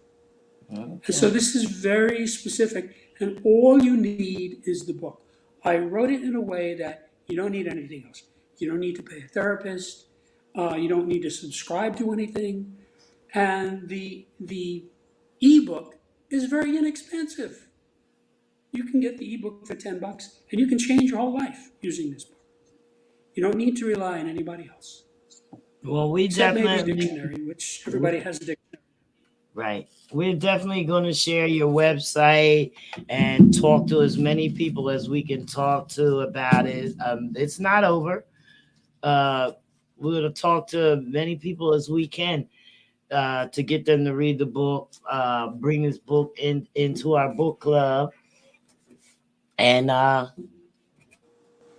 Okay. And so this is very specific, and all you need is the book. I wrote it in a way that you don't need anything else. You don't need to pay a therapist. You don't need to subscribe to anything. And the ebook is very inexpensive. You can get the ebook for $10 and you can change your whole life using this book. You don't need to rely on anybody else. Well, we Except definitely maybe a dictionary, which everybody has a dictionary. Right. We're definitely going to share your website and talk to as many people as we can talk to about it. It's not over. We're going to talk to many people as we can to get them to read the book, bring this book into our book club, and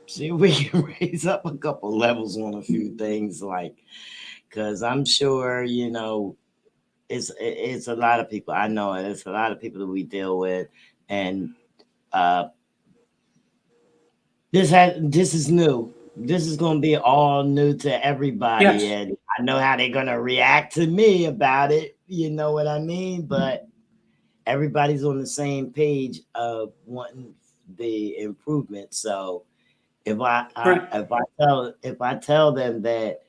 see if we can raise up a couple levels on a few things, like, because I'm sure, you know, it's a lot of people. I know it's a lot of people that we deal with, and this is new. This is going to be all new to everybody, Yes. And I know how they're going to react to me about it. You know what I mean? But everybody's on the same page of wanting the improvement. So if I tell them that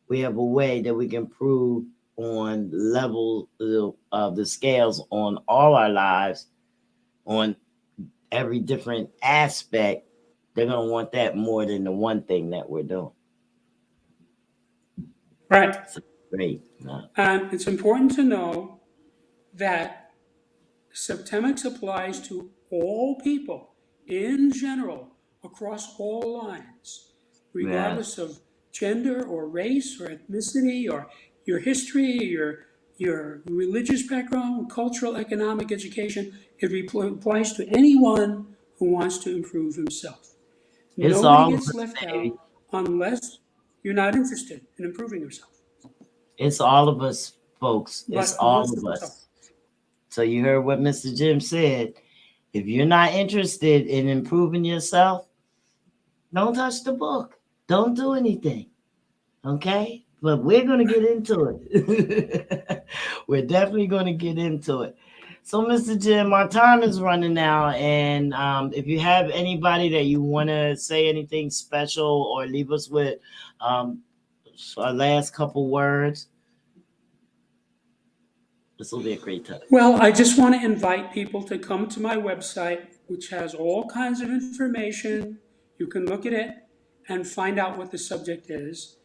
we have a way that we can improve on level of the scales on all our lives, on every different aspect, they're going to want that more than the one thing that we're doing. Right. So, great. And it's important to know that SEPTEMICS applies to all people in general across all lines, regardless of gender or race or ethnicity or your history, your religious background, cultural, economic, education. It applies to anyone who wants to improve himself. Nobody gets left out unless you're not interested in improving yourself. It's all of us, folks. It's all of us. So you heard what Mr. Jim said. If you're not interested in improving yourself, don't touch the book. Don't do anything. Okay? But we're going to get into it. We're definitely going to get into it. So, Mr. Jim, our time is running now. And if you have anybody that you want to say anything special or leave us with our last couple words, this will be a great time. Well, I just want to invite people to come to my website, which has all kinds of information. You can look at it and find out what the subject is.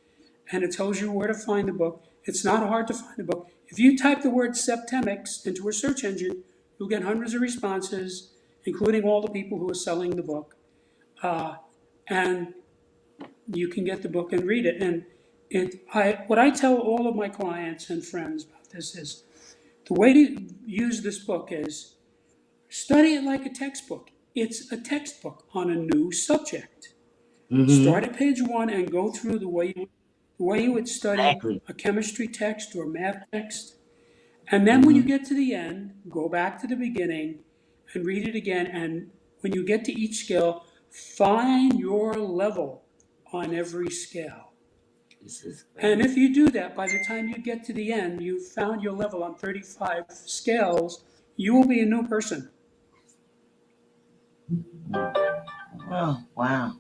And it tells you where to find the book. It's not hard to find the book. If you type the word SEPTEMICS into a search engine, you'll get hundreds of responses, including all the people who are selling the book. And you can get the book and read it. And what I tell all of my clients and friends about this is, the way to use this book is study it like a textbook. It's a textbook on a new subject. Mm-hmm. Start at page 1 and go through the way you would study a chemistry text or math text. And then when you get to the end, go back to the beginning and read it again. And when you get to each scale, find your level on every scale. And if you do that, by the time you get to the end, you've found your level on 35 scales, you will be a new person. Oh, wow.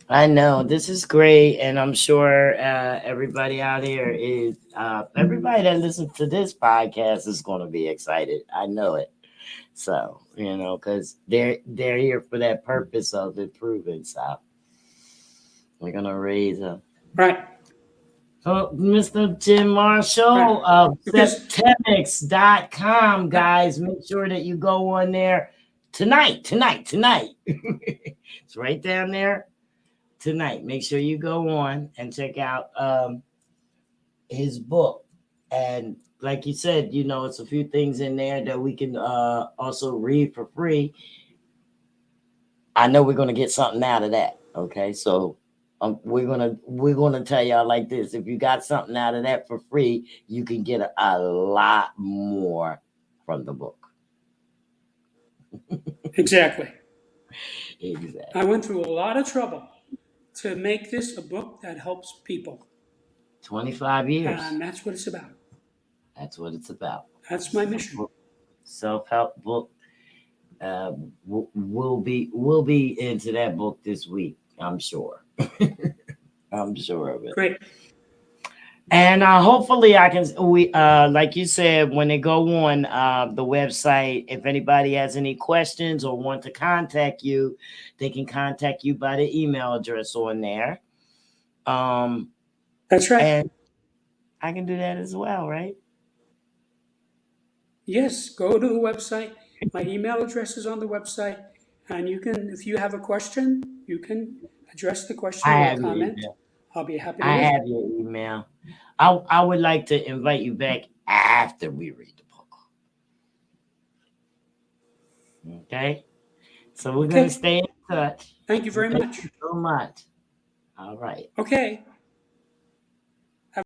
I know this is great. And I'm sure everybody out here is, everybody that listens to this podcast is going to be excited. I know it. So, you know, because they're here for that purpose of improving. So we're going to raise them. Right. So, Mr. Jim Marshall of SEPTEMICS.com, guys, make sure that you go on there tonight. It's right down there tonight. Make sure you go on and check out his book. And like you said, you know, it's a few things in there that we can also read for free. I know we're gonna get something out of that. Okay, so we're gonna tell y'all like this: if you got something out of that for free, you can get a lot more from the book. Exactly. Exactly. I went through a lot of trouble to make this a book that helps people. 25 years. And that's what it's about. That's what it's about. That's my mission. Self-help book. We'll be into that book this week. I'm sure. I'm sure of it. Great. And hopefully I can, like you said, when they go on the website, if anybody has any questions or want to contact you, they can contact you by the email address on there. That's right. And I can do that as well, right? Yes, go to the website. My email address is on the website. And you can, if you have a question, you can address the question or comment. I'll be happy to I read. have your email. I would like to invite you back after we read the book. Okay? So we're going to stay in touch. Thank you very much. Thank you so much. All right. Okay.